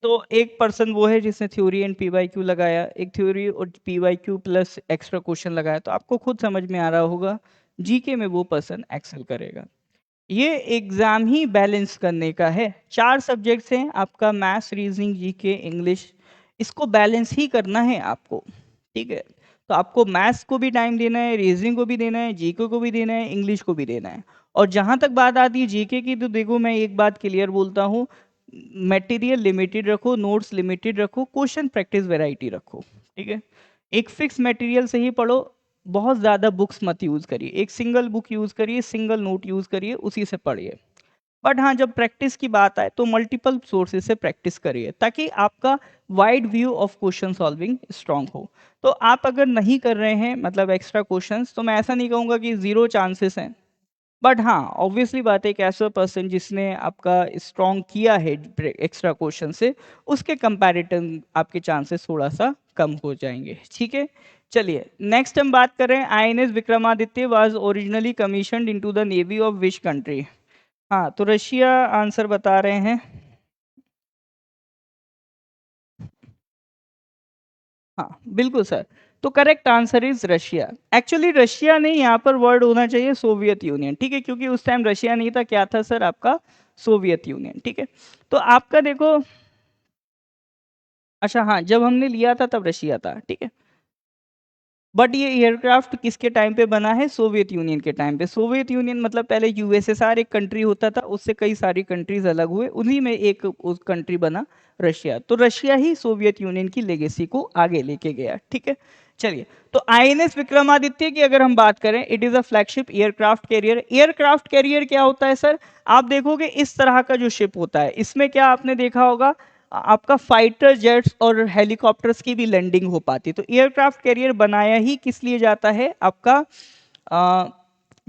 तो एक पर्सन वो है जिसने थ्योरी एंड पीवाईक्यू लगाया, एक थ्योरी और पीवाईक्यू प्लस एक्स्ट्रा क्वेश्चन लगाया, तो आपको खुद समझ में आ रहा होगा जीके में वो पर्सन एक्सेल करेगा। ये एग्जाम ही बैलेंस करने का है। 4 सब्जेक्ट्स हैं आपका, मैथ्स, रीजनिंग, जीके, इंग्लिश। इसको बैलेंस ही करना है आपको। ठीक है, तो आपको मैथ्स को भी टाइम देना है, रीजनिंग को भी देना है, जीके को भी देना है, इंग्लिश को भी देना है। और जहां तक बात आती है जीके की, तो देखो मैं एक बात क्लियर बोलता हूँ, मटेरियल लिमिटेड रखो, नोट्स लिमिटेड रखो, क्वेश्चन प्रैक्टिस वैरायटी रखो। ठीक है, एक फिक्स मटेरियल से ही पढ़ो, बहुत ज़्यादा बुक्स मत यूज़ करिए, एक सिंगल बुक यूज़ करिए, सिंगल नोट यूज़ करिए, उसी से पढ़िए। बट हाँ, जब प्रैक्टिस की बात आए तो मल्टीपल सोर्सेज से प्रैक्टिस करिए ताकि आपका wide view of question solving strong हो। तो आप अगर नहीं कर रहे हैं मतलब एक्स्ट्रा क्वेश्चंस, तो मैं ऐसा नहीं कहूँगा कि ज़ीरो चांसेस हैं, बट हाँ ऑब्वियसली बात है, एक ऐसा पर्सन जिसने आपका स्ट्रॉन्ग किया है एक्स्ट्रा क्वेश्चन से, उसके कंपैरिटन आपके चांसेस थोड़ा सा कम हो जाएंगे। ठीक है, चलिए नेक्स्ट हम बात कर रहे हैं, INS Vikramaditya was originally commissioned into the navy of which country? हाँ, तो रशिया आंसर बता रहे हैं। हाँ बिल्कुल सर, तो correct answer is Russia. Actually Russia नहीं, यहाँ पर वर्ड होना चाहिए सोवियत यूनियन। ठीक है, क्योंकि उस टाइम रशिया नहीं था, क्या था सर आपका? Soviet union. ठीक है, तो आपका देखो, अच्छा हाँ, जब हमने लिया था तब रशिया था। ठीक है, बट ये एयरक्राफ्ट किसके टाइम पे बना है? सोवियत यूनियन के टाइम पे। सोवियत यूनियन मतलब पहले यूएसएसआर एक कंट्री होता था, उससे कई सारी कंट्रीज अलग हुए, उन्हीं में एक उस कंट्री बना रशिया। तो रशिया ही सोवियत यूनियन की लेगेसी को आगे लेके गया। ठीक है, चलिए, तो आईएनएस विक्रमादित्य की अगर हम बात करें, it is a flagship aircraft carrier. Aircraft carrier क्या होता है सर? आप देखोगे इस तरह का जो शिप होता है, इसमें क्या आपने देखा होगा, आपका फाइटर जेट्स और हेलीकॉप्टर्स की भी लैंडिंग हो पाती है। तो एयरक्राफ्ट कैरियर बनाया ही किस लिए जाता है? आपका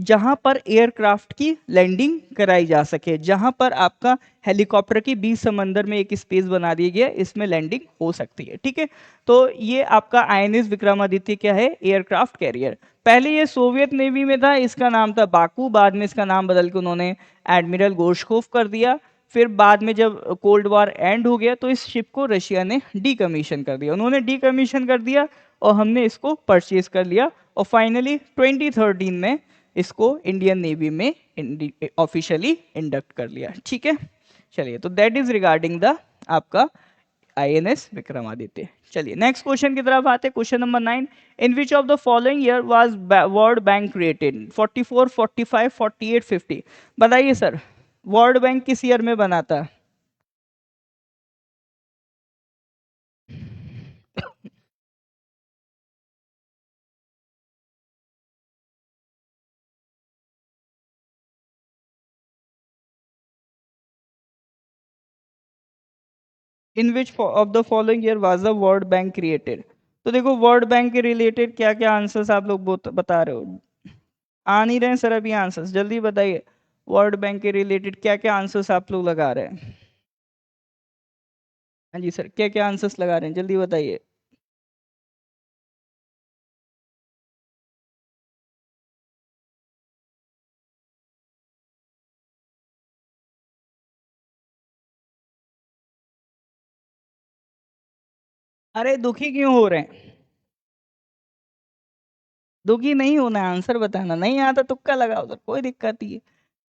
जहां पर एयरक्राफ्ट की लैंडिंग कराई जा सके, जहां पर आपका हेलीकॉप्टर की बीच समंदर में एक स्पेस बना दिया गया, इसमें लैंडिंग हो सकती है। ठीक है, तो ये आपका आईएनएस विक्रमादित्य क्या है, एयरक्राफ्ट कैरियर। पहले ये सोवियत नेवी में था, इसका नाम था बाकू, बाद में इसका नाम बदल के उन्होंने एडमिरल गोर्शकोव कर दिया। फिर बाद में जब कोल्ड वॉर एंड हो गया तो इस शिप को रशिया ने डीकमीशन कर दिया, उन्होंने डीकमीशन कर दिया और हमने इसको परचेज कर लिया, और फाइनली 2013 में इसको इंडियन नेवी में ऑफिशियली इंडक्ट कर लिया। ठीक है, चलिए, तो दैट इज रिगार्डिंग द आपका आईएनएस विक्रमादित्य। चलिए नेक्स्ट क्वेश्चन की तरफ आते हैं, question number 9। In which of the following year was world bank created, 44, 45, 48, 50? बताइए सर, वर्ल्ड बैंक किस ईयर में बना था? In which of the following year was the world bank created? तो देखो, वर्ल्ड बैंक के रिलेटेड क्या क्या आंसर्स आप लोग बता रहे हो, आ नहीं रहे हैं सर अभी आंसर्स, जल्दी बताइए। वर्ल्ड बैंक के रिलेटेड क्या क्या आंसर्स आप लोग लगा रहे हैं? हाँ जी सर, क्या क्या आंसर्स लगा रहे हैं, जल्दी बताइए। अरे दुखी क्यों हो रहे हैं? दुखी नहीं होना, आंसर बताना, नहीं आता तुक्का लगाओ सर, कोई दिक्कत नहीं है।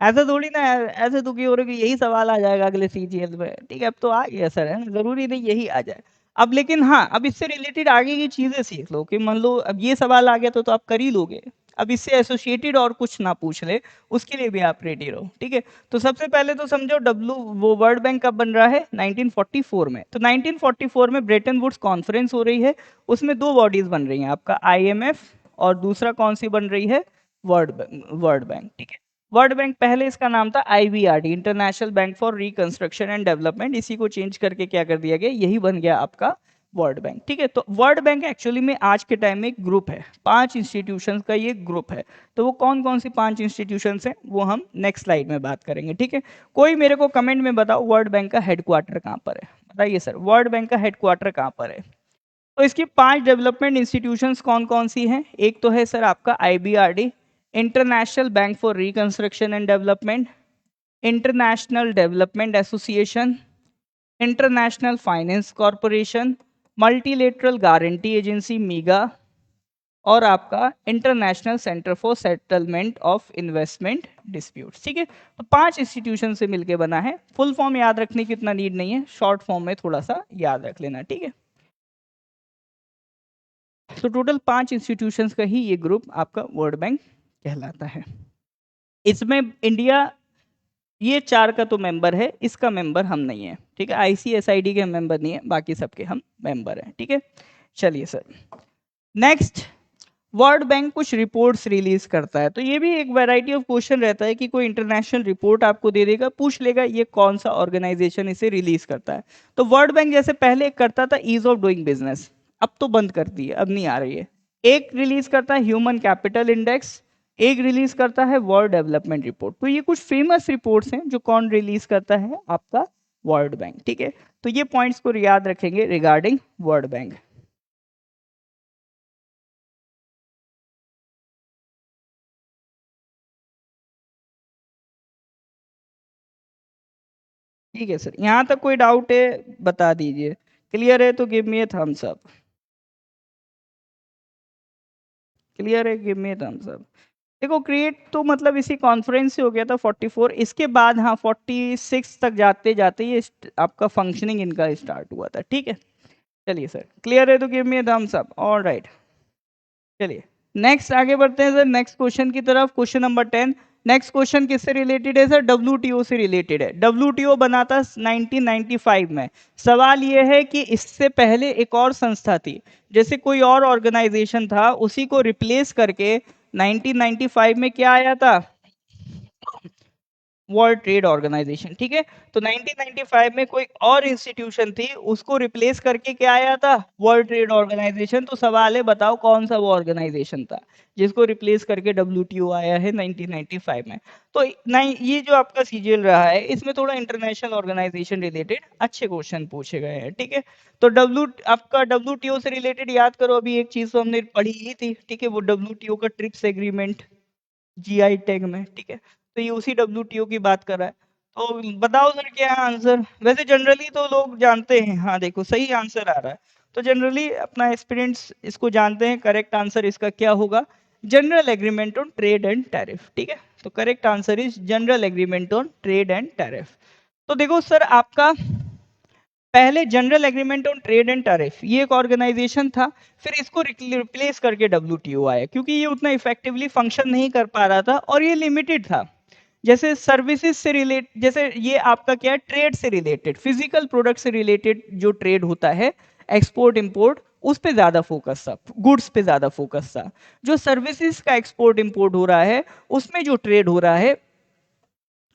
ऐसा थोड़ी ना ऐसे दुखी हो रहे कि यही सवाल आ जाएगा अगले सीजीएल में। ठीक है, अब तो आ गया सर, है ना, जरूरी नहीं यही आ जाए। अब लेकिन हाँ, अब इससे रिलेटेड आगे की चीजें सीख लो, कि मान लो अब ये सवाल आ गया तो आप कर ही लोगे। अब इससे एसोसिएटेड और कुछ ना पूछ ले, उसके लिए भी आप रेडी रहो। ठीक है, तो सबसे पहले तो समझो, डब्ल्यू वो वर्ल्ड बैंक कब बन रहा है, 1944 में। तो 1944 में ब्रेटन वुड्स कॉन्फ्रेंस हो रही है, उसमें दो बॉडीज बन रही हैं, आपका आईएमएफ और दूसरा कौन सी बन रही है, वर्ल्ड बैंक। ठीक है, वर्ल्ड बैंक पहले इसका नाम था IBRD, international bank for reconstruction and development, इसी को चेंज करके क्या कर दिया गया, यही बन गया आपका वर्ल्ड बैंक। ठीक है, तो वर्ल्ड बैंक एक्चुअली में आज के टाइम में एक ग्रुप है, 5 इंस्टीट्यूशंस का ये ग्रुप है। तो वो कौन कौन सी 5 इंस्टीट्यूशंस हैं, वो हम नेक्स्ट स्लाइड में बात करेंगे। ठीक है, कोई मेरे को कमेंट में बताओ वर्ल्ड बैंक का हेडक्वार्टर कहाँ पर है, बताइए सर, वर्ल्ड बैंक का हेडक्वार्टर कहाँ पर है? तो इसकी 5 डेवलपमेंट इंस्टीट्यूशंस कौन कौन सी हैं? एक तो है सर आपका IBRD, international bank for reconstruction and development, international development association, international finance corporation, multilateral guarantee agency MIGA, और आपका international centre for settlement of investment dispute. ठीक है, तो 5 इंस्टीट्यूशन से मिलकर बना है। फुल फॉर्म याद रखने की इतना नीड नहीं है, शॉर्ट फॉर्म में थोड़ा सा याद रख लेना। ठीक है, तो टोटल 5 इंस्टीट्यूशंस का ही ये ग्रुप आपका वर्ल्ड बैंक कहलाता है। इसमें इंडिया, ये 4 का तो मेंबर है, इसका मेंबर हम नहीं है। ठीक है, आईसीएसआईडी के हम मेंबर नहीं है, बाकी सबके हम मेंबर हैं। ठीक है, चलिए सर, नेक्स्ट, वर्ल्ड बैंक कुछ रिपोर्ट्स रिलीज करता है, तो ये भी एक वैरायटी ऑफ क्वेश्चन रहता है कि कोई इंटरनेशनल रिपोर्ट आपको दे देगा, पूछ लेगा ये कौन सा ऑर्गेनाइजेशन इसे रिलीज करता है। तो वर्ल्ड बैंक जैसे पहले करता था ईज ऑफ डूइंग बिजनेस, अब तो बंद कर दी है, अब नहीं आ रही है। एक रिलीज करता है ह्यूमन कैपिटल इंडेक्स, एक रिलीज करता है वर्ल्ड डेवलपमेंट रिपोर्ट। तो ये कुछ फेमस रिपोर्ट्स हैं जो कौन रिलीज करता है, आपका वर्ल्ड बैंक। ठीक है, तो ये पॉइंट्स को याद रखेंगे रिगार्डिंग वर्ल्ड बैंक। ठीक है सर, यहाँ तक कोई डाउट है बता दीजिए, क्लियर है तो give me a thumbs up, clear है give me a thumbs up. देखो, क्रिएट तो मतलब इसी कॉन्फ्रेंस से हो गया था 44, इसके बाद हाँ 46 तक जाते जाते ये आपका फंक्शनिंग इनका स्टार्ट हुआ था। ठीक है, चलिए सर, क्लियर है तो give me a thumbs up, all right. चलिए नेक्स्ट आगे बढ़ते हैं सर, नेक्स्ट क्वेश्चन की तरफ, क्वेश्चन नंबर 10। नेक्स्ट क्वेश्चन किससे रिलेटेड है सर, डब्ल्यूटीओ से रिलेटेड है। डब्ल्यूटीओ बना था 1995 में। सवाल ये है कि इससे पहले एक और संस्था थी, जैसे कोई और ऑर्गेनाइजेशन था, उसी को रिप्लेस करके 1995 में क्या आया था, वर्ल्ड ट्रेड ऑर्गेनाइजेशन, ठीक है। तो 1995 में कोई और इंस्टीट्यूशन थी, उसको रिप्लेस करके क्या आया था, वर्ल्ड ट्रेड ऑर्गेनाइजेशन। तो सवाल है, बताओ कौन सा वो ऑर्गेनाइजेशन था जिसको रिप्लेस करके डब्ल्यूटीओ आया है 1995 में। तो नहीं, ये जो आपका सीजीएल रहा है, इसमें थोड़ा इंटरनेशनल ऑर्गेनाइजेशन रिलेटेड अच्छे क्वेश्चन पूछे गए हैं, ठीक है। तो आपका डब्ल्यूटीओ से रिलेटेड याद करो, अभी एक चीज तो हमने पढ़ी ही थी, ठीक है, वो डब्ल्यूटीओ का ट्रिप्स एग्रीमेंट जीआई टैग में, ठीक है। तो ये उसी डब्ल्यूटीओ की बात कर रहा है। तो बताओ सर क्या है आंसर। वैसे जनरली तो लोग जानते हैं, हाँ देखो सही आंसर आ रहा है। तो जनरली अपना एक्सपीरियंस इसको जानते हैं, करेक्ट आंसर इसका क्या होगा, general agreement on trade and tariff, ठीक है। तो correct answer is general agreement on trade and tariff. तो देखो सर, आपका पहले general agreement on trade and tariff ये एक ऑर्गेनाइजेशन था, फिर इसको रिप्लेस करके डब्ल्यूटीओ आया, क्योंकि ये उतना इफेक्टिवली फंक्शन नहीं कर पा रहा था और ये लिमिटेड था। जैसे सर्विसेज से रिलेट, जैसे ये आपका क्या है, ट्रेड से रिलेटेड, फिजिकल प्रोडक्ट से रिलेटेड जो ट्रेड होता है, एक्सपोर्ट इंपोर्ट, उस पे ज्यादा फोकस था, गुड्स पे ज्यादा फोकस था। जो सर्विसेज का एक्सपोर्ट इंपोर्ट हो रहा है, उसमें जो ट्रेड हो रहा है,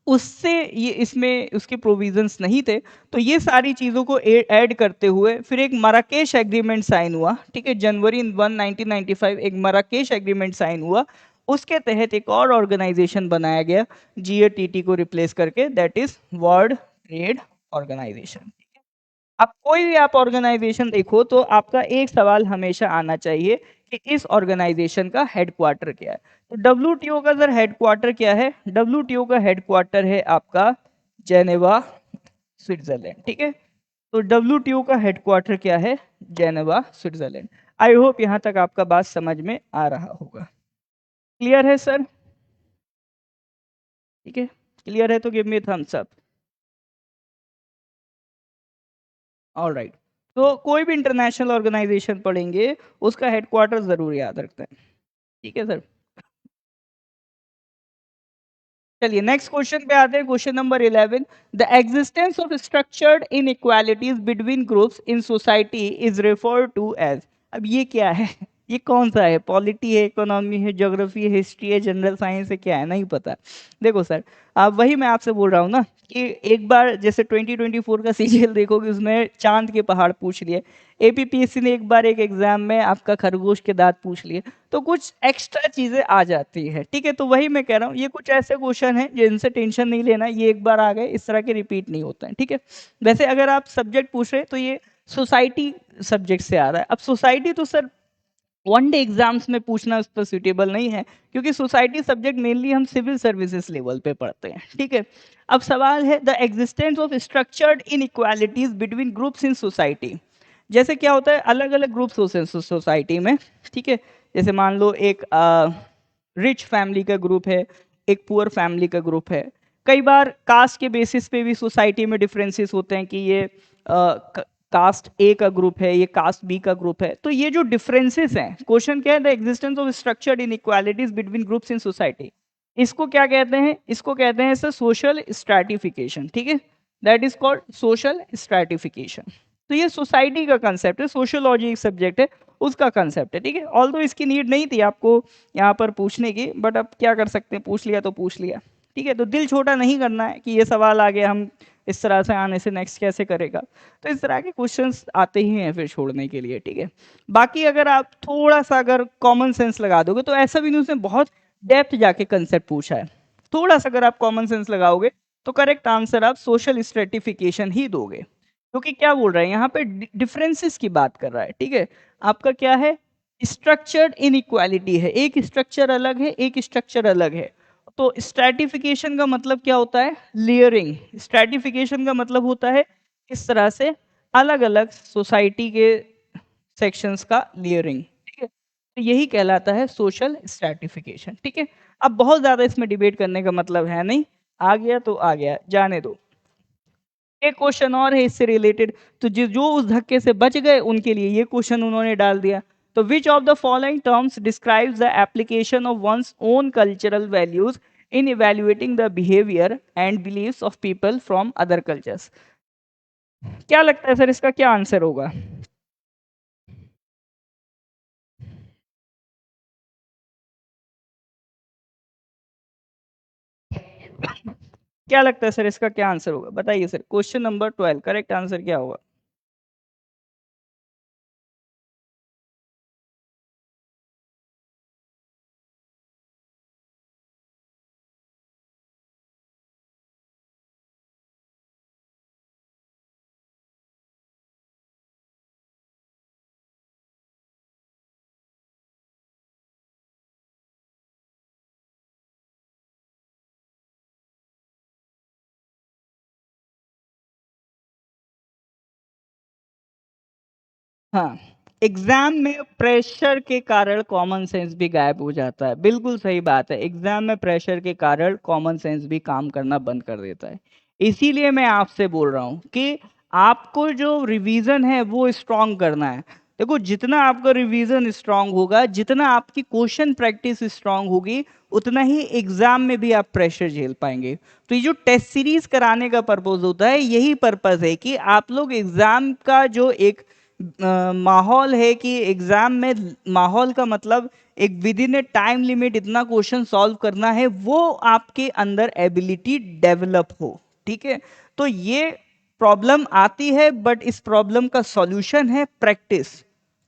उससे ये इसमें उसके प्रोविजंस नहीं थे। तो ये सारी चीजों को ऐड करते हुए फिर एक मराकेश एग्रीमेंट साइन हुआ, ठीक है, जनवरी 1 1995 एक मराकेश एग्रीमेंट साइन हुआ। उसके तहत एक और ऑर्गेनाइजेशन बनाया गया जीएटीटी को रिप्लेस करके, that is World Trade Organisation. अब कोई भी आप ऑर्गेनाइजेशन देखो तो आपका एक सवाल हमेशा आना चाहिए कि इस ऑर्गेनाइजेशन का हेडक्वार्टर क्या है। तो डब्ल्यूटीओ का सर हेडक्वार्टर क्या है, डब्ल्यूटीओ का हेडक्वार्टर है आपका जेनेवा, स्विट्जरलैंड, ठीक है। तो डब्ल्यूटीओ का हेडक्वार्टर क्या है, जेनेवा, स्विट्जरलैंड। आई होप यहां तक आपका बात समझ में आ रहा होगा। क्लियर है सर, ठीक है, क्लियर है तो give me thumbs up. All right. तो कोई भी इंटरनेशनल ऑर्गेनाइजेशन पढ़ेंगे, उसका हेडक्वार्टर जरूर याद रखते हैं, ठीक है सर। चलिए नेक्स्ट क्वेश्चन पे आते हैं, question number 11। The existence of structured inequalities between groups in society is referred to as. अब ये क्या है, ये कौन सा है, पॉलिटी है, इकोनॉमी है, ज्योग्राफी है, हिस्ट्री है, जनरल साइंस है, क्या है, नहीं पता। देखो सर, आप वही मैं आपसे बोल रहा हूँ ना कि एक बार जैसे 2024 का सीजीएल देखोगे, उसमें चांद के पहाड़ पूछ लिए, एपीपीएससी ने एक बार एक एग्जाम में आपका खरगोश के दांत पूछ लिए। तो कुछ एक्स्ट्रा चीजें आ जाती है, ठीक है। तो वही मैं कह रहा हूँ, ये कुछ ऐसे क्वेश्चन हैं जिनसे टेंशन नहीं लेना, ये एक बार आ गए, इस तरह के रिपीट नहीं होते हैं, ठीक है। वैसे अगर आप सब्जेक्ट पूछ रहे हैं तो ये सोसाइटी सब्जेक्ट से आ रहा है। अब सोसाइटी तो सर वन डे एग्जाम्स में पूछना उस पर सुटेबल नहीं है, क्योंकि सोसाइटी सब्जेक्ट मेनली हम सिविल सर्विसेज लेवल पे पढ़ते हैं, ठीक है। अब सवाल है, the existence of structured inequalities between groups in society. जैसे क्या होता है, अलग अलग ग्रुप्स होते हैं सोसाइटी में, ठीक है। जैसे मान लो एक रिच फैमिली का ग्रुप है, एक पुअर फैमिली का ग्रुप है। कई बार कास्ट के बेसिस पे भी सोसाइटी में डिफरेंसेस होते हैं कि ये कास्ट ए का ग्रुप है, ये कास्ट बी का ग्रुप है। तो ये जो डिफरेंसेस हैं, क्वेश्चन क्या है, the existence of structured inequalities between groups in society, इसको क्या कहते हैं, इसको कहते हैं सर सोशल स्ट्रैटिफिकेशन, ठीक है। That is called social stratification. तो ये सोसाइटी का कंसेप्ट है, सोशियोलॉजी एक सब्जेक्ट है, उसका कंसेप्ट है, ठीक है। ऑल दो इसकी नीड नहीं थी आपको यहाँ पर पूछने की, बट अब क्या कर सकते हैं, पूछ लिया तो पूछ लिया, ठीक है। तो दिल छोटा नहीं करना है कि ये सवाल आ गया, हम इस तरह से आने से नेक्स्ट कैसे करेगा। तो इस तरह के क्वेश्चंस आते ही हैं फिर छोड़ने के लिए, ठीक है। बाकी अगर आप थोड़ा सा अगर कॉमन सेंस लगा दोगे, तो ऐसा भी नहीं उसने बहुत डेप्थ जाके कंसेप्ट पूछा है, थोड़ा सा अगर आप कॉमन सेंस लगाओगे तो करेक्ट आंसर आप सोशल स्ट्रेटिफिकेशन ही दोगे। क्योंकि क्या बोल रहा है यहाँ पे, डिफरेंसेस की बात कर रहा है, ठीक है। आपका क्या है, स्ट्रक्चर्ड इनइक्वालिटी है, एक स्ट्रक्चर अलग है, एक स्ट्रक्चर अलग है। तो स्ट्रैटिफिकेशन का मतलब क्या होता है, लेयरिंग। स्ट्रैटिफिकेशन का मतलब होता है इस तरह से अलग अलग सोसाइटी के सेक्शंस का लेयरिंग, ठीक है। तो यही कहलाता है सोशल स्ट्रैटिफिकेशन, ठीक है। अब बहुत ज्यादा इसमें डिबेट करने का मतलब है नहीं, आ गया तो आ गया, जाने दो। एक क्वेश्चन और है इससे रिलेटेड, तो जो उस धक्के से बच गए उनके लिए ये क्वेश्चन उन्होंने डाल दिया। तो which of the following terms describes the application of one's own cultural values in evaluating the behaviour and beliefs of people from other cultures. क्या लगता है सर, इसका क्या आंसर होगा। क्या लगता है सर इसका क्या आंसर होगा, बताइए sir. Question number 12 correct answer क्या होगा? हाँ, एग्जाम में प्रेशर के कारण कॉमन सेंस भी गायब हो जाता है, बिल्कुल सही बात है। एग्जाम में प्रेशर के कारण कॉमन सेंस भी काम करना बंद कर देता है। इसीलिए मैं आपसे बोल रहा हूँ कि आपको जो रिवीजन है वो स्ट्रांग करना है। देखो, जितना आपका रिवीजन स्ट्रांग होगा, जितना आपकी क्वेश्चन प्रैक्टिस स्ट्रांग होगी, उतना ही एग्जाम में भी आप प्रेशर झेल पाएंगे। तो ये जो टेस्ट सीरीज कराने का पर्पज होता है, यही पर्पज है कि आप लोग एग्जाम का जो एक माहौल है कि एग्जाम में, माहौल का मतलब एक with in A time limit इतना क्वेश्चन सॉल्व करना है, वो आपके अंदर एबिलिटी डेवलप हो। ठीक है, तो ये प्रॉब्लम आती है, बट इस प्रॉब्लम का सॉल्यूशन है प्रैक्टिस।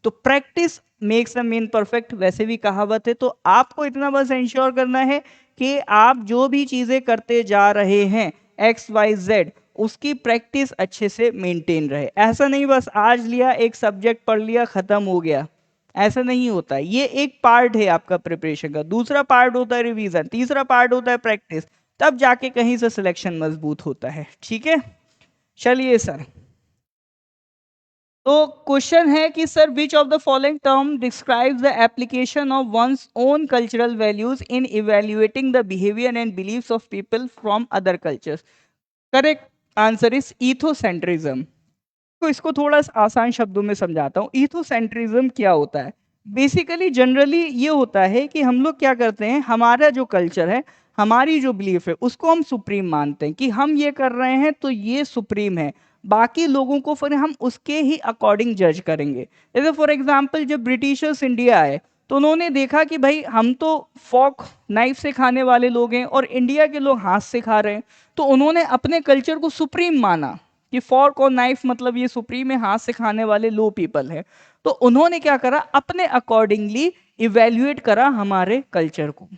तो practice makes a man perfect, वैसे भी कहावत है। तो आपको इतना बस इंश्योर करना है कि आप जो भी चीजें करते जा रहे हैं एक्स वाई जेड, उसकी प्रैक्टिस अच्छे से मेंटेन रहे। ऐसा नहीं बस आज लिया, एक सब्जेक्ट पढ़ लिया, खत्म हो गया, ऐसा नहीं होता। ये एक पार्ट है आपका प्रिपरेशन का। दूसरा पार्ट होता है रिवीजन, तीसरा पार्ट होता है प्रैक्टिस, तब जाके कहीं से सिलेक्शन मजबूत होता है। ठीक है, चलिए सर। तो क्वेश्चन है कि sir which of the following term describes the application of one's own cultural values in evaluating the behaviour and beliefs of people from other cultures? Correct answer is ethnocentrism. तो इसको थोड़ा आसान शब्दों में समझाता हूँ। इथोसेंट्रिज्म क्या होता है? बेसिकली जनरली ये होता है कि हम लोग क्या करते हैं, हमारा जो कल्चर है, हमारी जो बिलीफ है, उसको हम सुप्रीम मानते हैं कि हम ये कर रहे हैं तो ये सुप्रीम है। बाकी लोगों को फिर हम उसके ही अकॉर्डिंग जज करेंगे। जैसे फॉर एग्जाम्पल जब ब्रिटिशर्स इंडिया आए, तो उन्होंने देखा कि भाई हम तो फॉक नाइफ से खाने वाले लोग हैं और इंडिया के लोग हाथ से खा रहे हैं। तो उन्होंने अपने कल्चर को सुप्रीम माना कि फॉर्क और नाइफ मतलब ये सुप्रीम है, हाथ से खाने वाले लो पीपल है। तो उन्होंने क्या करा, अपने अकॉर्डिंगली इवेल्युएट करा हमारे कल्चर को।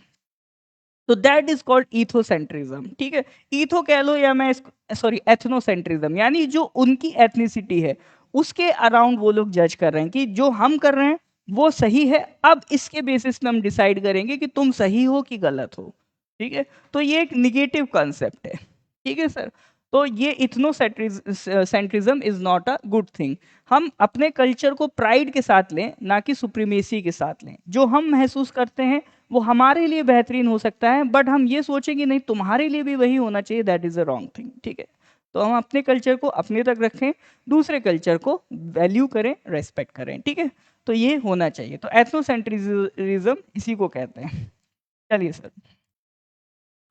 तो दैट इज कॉल्ड इथोसेंट्रिज्म। ठीक है, इथो कह लो या मैं सॉरी एथनोसेंट्रिज्म, यानी जो उनकी एथनिसिटी है उसके अराउंड वो लोग जज कर रहे हैं कि जो हम कर रहे हैं वो सही है। अब इसके बेसिस पे हम डिसाइड करेंगे कि तुम सही हो कि गलत हो। ठीक है, तो ये एक निगेटिव कॉन्सेप्ट है। ठीक है सर, तो ये ethnocentrism is not a good thing. हम अपने कल्चर को प्राइड के साथ लें, ना कि सुप्रीमेसी के साथ लें। जो हम महसूस करते हैं वो हमारे लिए बेहतरीन हो सकता है, बट हम ये सोचें कि नहीं तुम्हारे लिए भी वही होना चाहिए, that is a wrong thing. ठीक है, तो हम अपने कल्चर को अपने तक रखें, दूसरे कल्चर को वैल्यू करें, रेस्पेक्ट करें। ठीक है, तो ये होना चाहिए। तो एथनोसेंट्रिज्म इसी को कहते हैं। चलिए सर,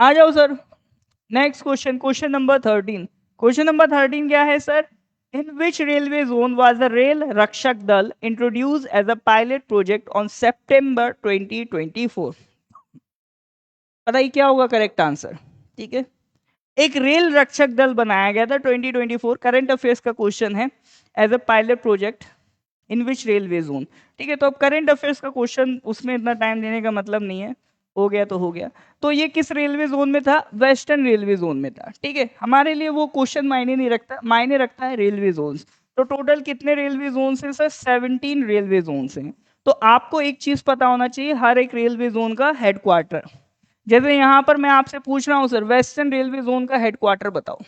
आ जाओ sir. Next question, question number 13। Question number 13 क्या है sir? In which railway zone was the Rail Rakshak Dal introduce as a pilot project on September 2024? बताइए क्या होगा करेक्ट आंसर। ठीक है, एक रेल रक्षक दल बनाया गया था 2024, करंट अफेयर्स का क्वेश्चन है, as a pilot project in which railway zone. ठीक है, तो अब करंट अफेयर्स का क्वेश्चन, उसमें इतना टाइम देने का मतलब नहीं है, हो गया तो हो गया। तो ये किस रेलवे जोन में था? वेस्टर्न रेलवे जोन में था। ठीक है, हमारे लिए वो क्वेश्चन मायने नहीं रखता, मायने रखता है रेलवे जोन। तो टोटल कितने रेलवे जोन हैं सर? 17 रेलवे जोन हैं। तो आपको एक चीज पता होना चाहिए, हर एक रेलवे जोन का हेडक्वार्टर। जैसे यहां पर मैं आपसे पूछ रहा हूं सर, वेस्टर्न रेलवे जोन का हेडक्वार्टर बताओ,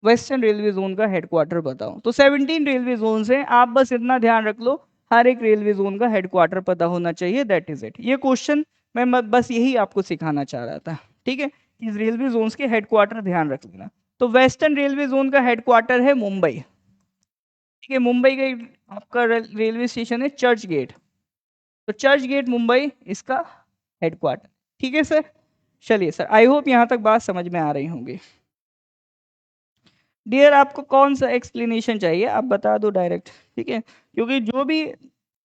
वेस्टर्न रेलवे जोन का हेडक्वार्टर बताओ। तो 17 रेलवे जोन है, आप बस इतना ध्यान रख लो, हर एक रेलवे जोन का हेडक्वार्टर पता होना चाहिए, दैट इज इट। ये क्वेश्चन मैं बस यही आपको सिखाना चाह रहा था। ठीक है, इस रेलवे जोन के हेडक्वार्टर ध्यान रख लेना। तो वेस्टर्न रेलवे जोन का हेडक्वार्टर है मुंबई। ठीक है, मुंबई का आपका रेलवे स्टेशन है चर्च गेट। तो चर्च गेट मुंबई इसका हेडक्वार्टर। ठीक है सर, चलिए सर, आई होप यहां तक बात समझ में आ रही होंगी। डियर, आपको कौन सा एक्सप्लेनेशन चाहिए आप बता दो डायरेक्ट। ठीक है, क्योंकि जो भी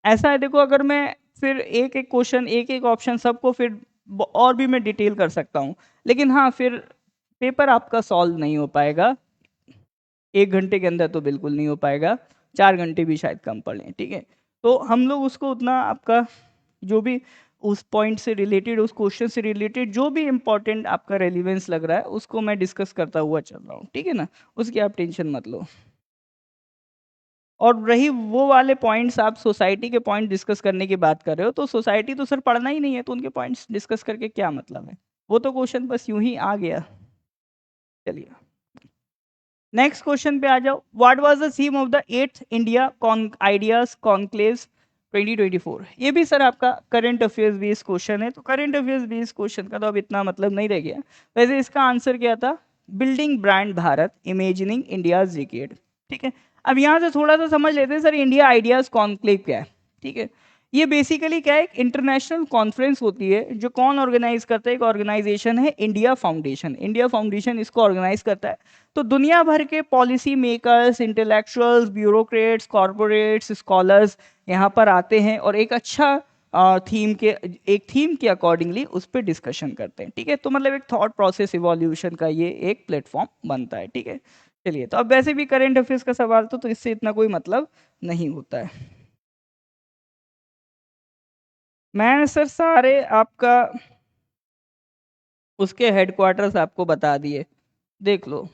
ऐसा है, देखो अगर मैं फिर एक एक क्वेश्चन, एक एक ऑप्शन सबको फिर और भी मैं डिटेल कर सकता हूँ, लेकिन हाँ फिर पेपर आपका सॉल्व नहीं हो पाएगा 1 घंटे के अंदर, तो बिल्कुल नहीं हो पाएगा, 4 घंटे भी शायद कम पड़े, ठीक है। तो हम लोग उसको उतना आपका जो भी उस पॉइंट से रिलेटेड, उस क्वेश्चन से रिलेटेड जो भी इंपॉर्टेंट आपका रेलिवेंस लग रहा है उसको मैं डिस्कस करता हुआ चल रहा हूँ, ठीक है ना, उसकी आप टेंशन मत लो। और रही वो वाले पॉइंट्स, आप सोसाइटी के पॉइंट डिस्कस करने की बात कर रहे हो, तो सोसाइटी तो सर पढ़ना ही नहीं है, तो उनके पॉइंट्स डिस्कस करके क्या मतलब है, वो तो क्वेश्चन बस यूं ही आ गया। चलिए नेक्स्ट क्वेश्चन पे आ जाओ। What was the theme of the 8th India ideas conclave 2024? ये भी सर आपका करंट अफेयर्स बेस्ड क्वेश्चन है, तो करंट अफेयर्स बेस्ड क्वेश्चन का तो अब इतना मतलब नहीं रह गया। वैसे इसका आंसर क्या था? Building brand Bharat, imagining India's decade, ठीक है। अब यहाँ से थोड़ा सा समझ लेते हैं सर इंडिया आइडियाज कॉन्क्लेव क्या है, ठीक है। ये बेसिकली क्या है, एक इंटरनेशनल कॉन्फ्रेंस होती है, जो कौन ऑर्गेनाइज करता है? एक ऑर्गेनाइजेशन है इंडिया फाउंडेशन, इंडिया फाउंडेशन इसको ऑर्गेनाइज करता है। तो दुनिया भर के policy makers, intellectuals, bureaucrats, corporates, scholars यहाँ पर आते हैं और एक अच्छा थीम के अकॉर्डिंगली उस पर डिस्कशन करते हैं, ठीक है। तो मतलब एक थॉट प्रोसेस इवोल्यूशन का ये एक प्लेटफॉर्म बनता है, ठीक है। चलिए, तो अब वैसे भी करंट अफेयर्स का सवाल तो इससे इतना कोई मतलब नहीं होता है। मैं सर सारे आपका उसके हेडक्वार्टर्स आपको बता दिए, देख लो,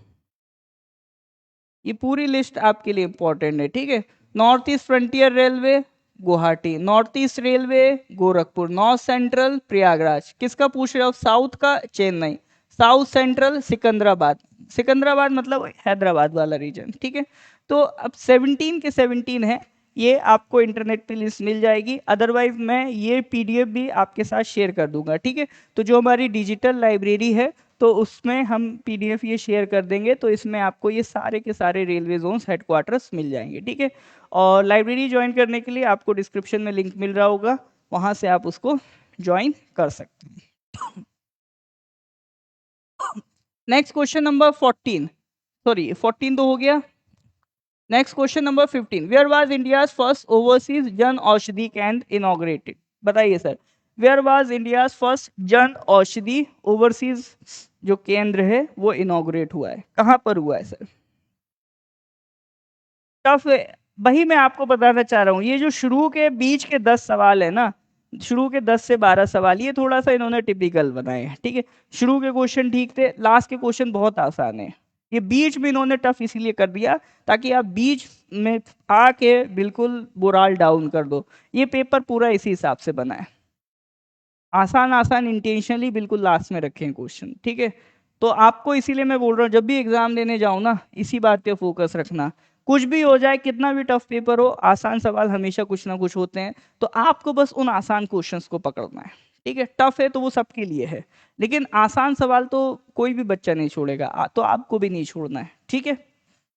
ये पूरी लिस्ट आपके लिए इंपॉर्टेंट है, ठीक है। North east frontier railway Guwahati, north east railway Gorakhpur, north central Prayagraj, किसका पूछ रहे हो? साउथ का चेन्नई, साउथ सेंट्रल सिकंदराबाद, सिकंदराबाद मतलब हैदराबाद वाला रीजन, ठीक है। तो अब 17 के 17 है, ये आपको इंटरनेट पे लिस्ट मिल जाएगी, अदरवाइज मैं ये पीडीएफ भी आपके साथ शेयर कर दूंगा, ठीक है। तो जो हमारी डिजिटल लाइब्रेरी है, तो उसमें हम पीडीएफ ये शेयर कर देंगे, तो इसमें आपको ये सारे के सारे रेलवे जोन्स हेडक्वार्टर्स मिल जाएंगे, ठीक है। और लाइब्रेरी ज्वाइन करने के लिए आपको डिस्क्रिप्शन में लिंक मिल रहा होगा, वहां से आप उसको ज्वाइन कर सकते हैं। नेक्स्ट क्वेश्चन नंबर 14, सॉरी 14 तो हो गया। Next question number 15, where was India's first overseas Jan Aushadhi Kendra inaugurated? बताइए sir, where was India's first Jan Aushadhi overseas जो केंद्र है वो इनॉग्रेट हुआ है, कहां पर हुआ है सर? टफ है, वही मैं आपको बताना चाह रहा हूँ, ये जो शुरू के बीच के 10 सवाल है ना, शुरू के 10 से 12 सवाल, ये थोड़ा सा इन्होंने टिपिकल बनाए हैं, ठीक है। शुरू के क्वेश्चन ठीक थे, लास्ट के क्वेश्चन बहुत आसान है, ये बीच में इन्होंने टफ इसीलिए कर दिया ताकि आप बीच में आके बिल्कुल मोराल डाउन कर दो। ये पेपर पूरा इसी हिसाब से बना है, आसान आसान इंटेंशनली बिल्कुल लास्ट में रखे हैं क्वेश्चन, ठीक है। तो आपको इसीलिए मैं बोल रहा हूँ, जब भी एग्जाम देने जाओ ना, इसी बात पे फोकस रखना, कुछ भी हो जाए, कितना भी टफ पेपर हो, आसान सवाल हमेशा कुछ ना कुछ होते हैं, तो आपको बस उन आसान क्वेश्चंस को पकड़ना है, ठीक है। टफ है तो वो सबके लिए है, लेकिन आसान सवाल तो कोई भी बच्चा नहीं छोड़ेगा, तो आपको भी नहीं छोड़ना है, ठीक है।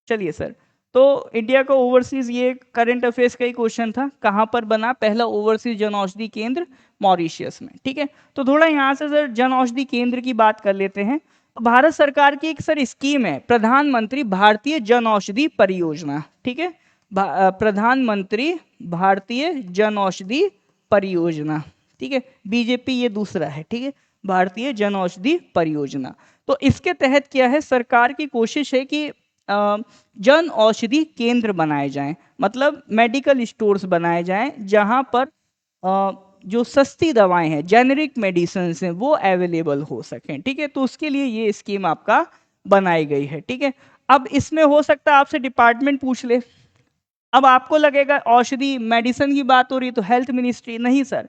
चलिए सर, तो इंडिया का ओवरसीज, ये करंट अफेयर्स का ही क्वेश्चन था, कहां पर बना पहला ओवरसीज जन औषधि केंद्र? मॉरिशियस में, ठीक है। तो थोड़ा यहाँ से सर जन औषधि केंद्र की बात कर लेते हैं। भारत सरकार की एक सर स्कीम है, प्रधानमंत्री भारतीय जन औषधि परियोजना, ठीक है। प्रधानमंत्री भारतीय जन औषधि परियोजना, ठीक है। बीजेपी ये दूसरा है, ठीक है, भारतीय जन औषधि परियोजना। तो इसके तहत क्या है, सरकार की कोशिश है कि जन औषधि केंद्र बनाए जाएं, मतलब मेडिकल स्टोर्स बनाए जाएं, जहां पर जो सस्ती दवाएं हैं, जेनेरिक मेडिसिन हैं, वो अवेलेबल हो सकें, ठीक है। तो उसके लिए ये स्कीम आपका बनाई गई है, ठीक है। अब इसमें हो सकता है आपसे डिपार्टमेंट पूछ ले, अब आपको लगेगा औषधि मेडिसिन की बात हो रही है तो हेल्थ मिनिस्ट्री, नहीं सर,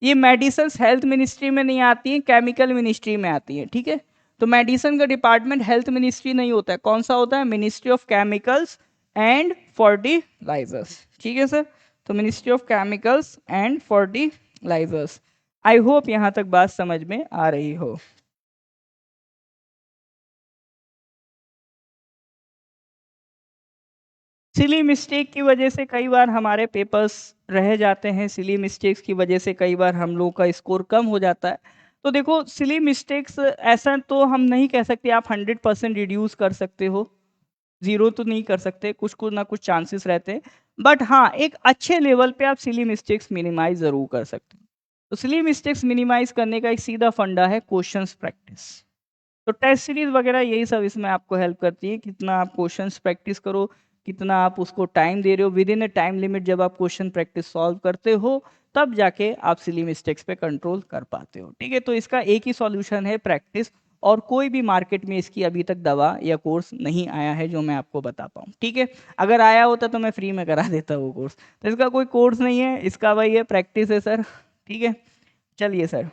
ये मेडिसिन हेल्थ मिनिस्ट्री में नहीं आती है, केमिकल मिनिस्ट्री में आती है, ठीक है। तो मेडिसिन का डिपार्टमेंट हेल्थ मिनिस्ट्री नहीं होता है, कौन सा होता है? Ministry of Chemicals and Fertilisers, ठीक है सर। तो Ministry of Chemicals and Fertilisers. I hope यहां तक बात समझ में आ रही हो। सिली मिस्टेक की वजह से कई बार हमारे पेपर्स रह जाते हैं, सिली मिस्टेक्स की वजह से कई बार हम लोग का स्कोर कम हो जाता है। तो देखो, सिली मिस्टेक्स ऐसा तो हम नहीं कह सकते आप 100% रिड्यूस कर सकते हो, जीरो तो नहीं कर सकते, कुछ कुछ ना कुछ चांसेस रहते हैं, बट हाँ एक अच्छे लेवल पे आप सिली मिस्टेक्स मिनिमाइज जरूर कर सकते हो। तो सिली मिस्टेक्स मिनिमाइज करने का एक सीधा फंडा है क्वेश्चंस प्रैक्टिस, तो टेस्ट सीरीज वगैरह यही सब इसमें आपको हेल्प करती है, कितना आप क्वेश्चंस प्रैक्टिस करो, कितना आप उसको टाइम दे रहे हो, with in A time limit जब आप क्वेश्चन प्रैक्टिस सॉल्व करते हो तब जाके आप सिली मिस्टेक्स पे कंट्रोल कर पाते हो। ठीक है, तो इसका एक ही सॉल्यूशन है, प्रैक्टिस। और कोई भी मार्केट में इसकी अभी तक दवा या कोर्स नहीं आया है जो मैं आपको बता पाऊँ। ठीक है, अगर आया होता तो मैं फ्री में करा देता वो कोर्स, तो इसका कोई कोर्स नहीं है, इसका वही है, प्रैक्टिस है सर। ठीक है, चलिए sir,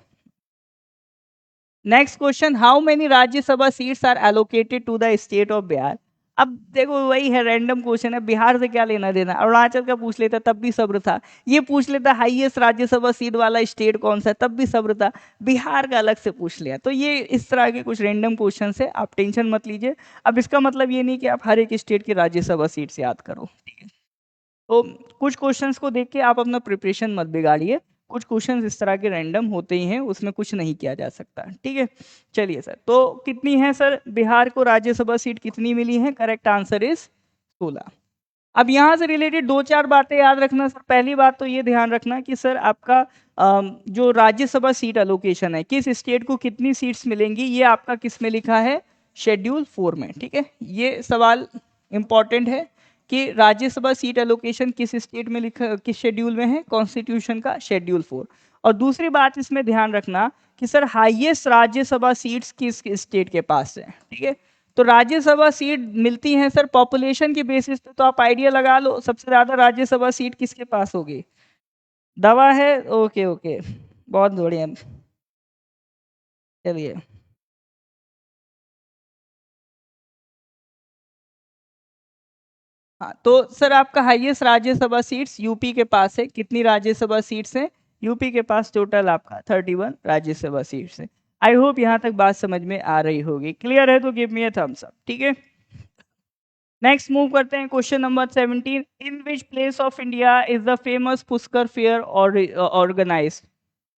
next question, how many Rajya Sabha seats are allocated to the state of Bihar. अब देखो वही है, रैंडम क्वेश्चन है, बिहार से क्या लेना देना, अरुणाचल का पूछ लेता तब भी सब्र था, ये पूछ लेता हाईएस्ट राज्यसभा सीट वाला स्टेट कौन सा है तब भी सब्र था, बिहार का अलग से पूछ लिया। तो ये इस तरह के कुछ रैंडम क्वेश्चन है, आप टेंशन मत लीजिए। अब इसका मतलब ये नहीं कि आप हर एक स्टेट की राज्यसभा सीट्स याद करो। ठीक है, तो कुछ क्वेश्चंस को देख के आप अपना प्रिपरेशन मत बिगाड़िए, कुछ क्वेश्चंस इस तरह के रैंडम होते ही हैं, उसमें कुछ नहीं किया जा सकता। ठीक है, चलिए सर, तो कितनी है सर बिहार को राज्यसभा सीट कितनी मिली है? Correct answer is 16। अब यहाँ से रिलेटेड दो चार बातें याद रखना सर। पहली बात तो ये ध्यान रखना कि सर आपका जो राज्यसभा सीट अलोकेशन है, किस स्टेट को कितनी सीट्स मिलेंगी, ये आपका किस में लिखा है? शेड्यूल 4 में। ठीक है, ये सवाल इंपॉर्टेंट है कि राज्यसभा सीट एलोकेशन किस स्टेट में लिखा, किस शेड्यूल में है? कॉन्स्टिट्यूशन का शेड्यूल 4। और दूसरी बात इसमें ध्यान रखना कि सर हाईएस्ट राज्यसभा सीट्स किस स्टेट के पास है। ठीक है, तो राज्यसभा सीट मिलती हैं सर पॉपुलेशन के बेसिस पे, तो आप आइडिया लगा लो सबसे ज्यादा राज्यसभा सीट किसके पास होगी? दवा है, ओके ओके, बहुत बढ़िया। चलिए, हाँ तो सर आपका हाईएस्ट राज्यसभा सीट्स यूपी के पास है। कितनी राज्यसभा सीट्स हैं यूपी के पास? टोटल आपका 31 राज्यसभा सीट्स है। आई होप यहाँ तक बात समझ में आ रही होगी। क्लियर है तो give me a thumbs up. ठीक है, नेक्स्ट मूव करते हैं question number 17, in which place of India is the famous Pushkar fair और ऑर्गेनाइज।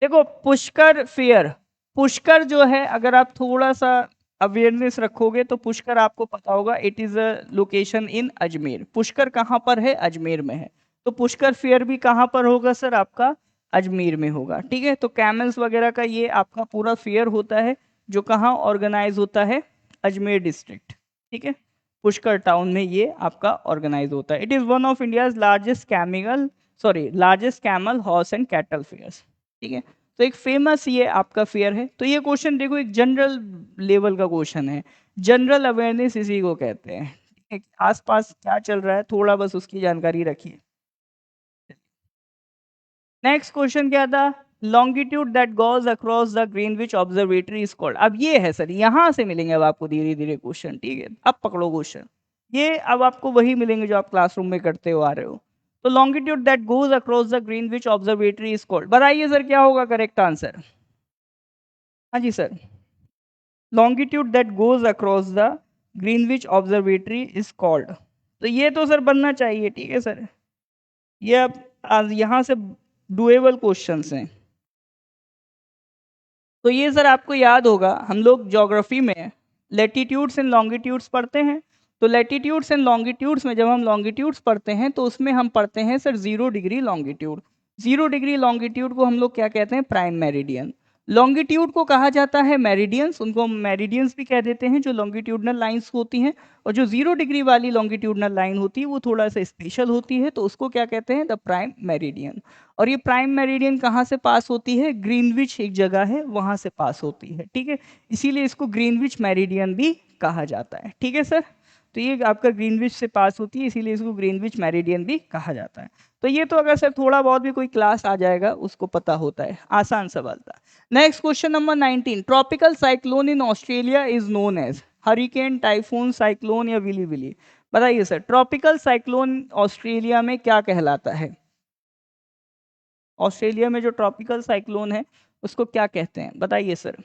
देखो पुष्कर फेयर, पुष्कर जो है अगर आप थोड़ा सा अवेयरनेस रखोगे तो पुष्कर आपको पता होगा, it is a location in Ajmer. Pushkar कहाँ पर है? अजमेर में है। तो पुष्कर फेयर भी कहाँ पर होगा सर? आपका अजमेर में होगा। ठीक है, तो कैमल्स वगैरह का ये आपका पूरा फेयर होता है जो कहाँ ऑर्गेनाइज होता है? अजमेर डिस्ट्रिक्ट। ठीक है, पुष्कर टाउन में ये आपका ऑर्गेनाइज होता है। It is one of India's largest chemical largest camel horse and cattle fairs. ठीक है, तो एक फेमस ये आपका फेयर है। तो ये क्वेश्चन देखो एक जनरल लेवल का क्वेश्चन है, जनरल अवेयरनेस इसी को कहते हैं। ठीक है, आसपास क्या चल रहा है थोड़ा बस उसकी जानकारी रखिए। नेक्स्ट क्वेश्चन क्या था? Longitude that goes across the Greenwich observatory is called. अब ये है सर, यहां से मिलेंगे अब आपको धीरे धीरे क्वेश्चन। ठीक है, अब पकड़ो क्वेश्चन, ये अब आपको वही मिलेंगे जो आप क्लासरूम में करते हो आ रहे हो। तो longitude that goes across the Greenwich observatory is called, बताइए सर क्या होगा करेक्ट आंसर? हाँ जी sir, longitude that goes across the Greenwich observatory is called. तो ये तो सर बनना चाहिए। ठीक है सर, ये अब आज यहाँ से डुएबल क्वेश्चंस हैं। तो ये सर आपको याद होगा, हम लोग ज्योग्राफी में लेटीट्यूड्स एंड लॉन्गिट्यूड्स पढ़ते हैं। तो लेटीट्यूड्स एंड लॉन्गिट्यूड्स में जब हम लॉन्गिट्यूड्स पढ़ते हैं तो उसमें हम पढ़ते हैं sir 0 degree longitude. 0 degree longitude को हम लोग क्या कहते हैं? Prime meridian. लॉन्गिट्यूड को कहा जाता है मेरिडियंस, उनको मेरिडियंस भी कह देते हैं जो लॉन्गिट्यूडनल लाइंस होती हैं। और जो 0 डिग्री वाली लॉन्गिट्यूडनल लाइन होती है वो थोड़ा सा स्पेशल होती है, तो उसको क्या कहते हैं? The prime meridian. और ये प्राइम मेरिडियन कहाँ से पास होती है? ग्रीनविच एक जगह है वहां से पास होती है। ठीक है, इसीलिए इसको ग्रीनविच मेरिडियन भी कहा जाता है। ठीक है सर, तो ये आपका ग्रीनविच से पास होती है इसीलिए इसको ग्रीनविच मेरिडियन भी कहा जाता है। तो ये तो अगर सर थोड़ा बहुत भी कोई क्लास आ जाएगा उसको पता होता है, आसान सवाल था। Next question number 19, tropical cyclone in Australia is known as hurricane, typhoon, cyclone या विली विली। बताइए सर, ट्रॉपिकल साइक्लोन ऑस्ट्रेलिया में क्या कहलाता है? ऑस्ट्रेलिया में जो ट्रॉपिकल साइक्लोन है उसको क्या कहते हैं? बताइए sir.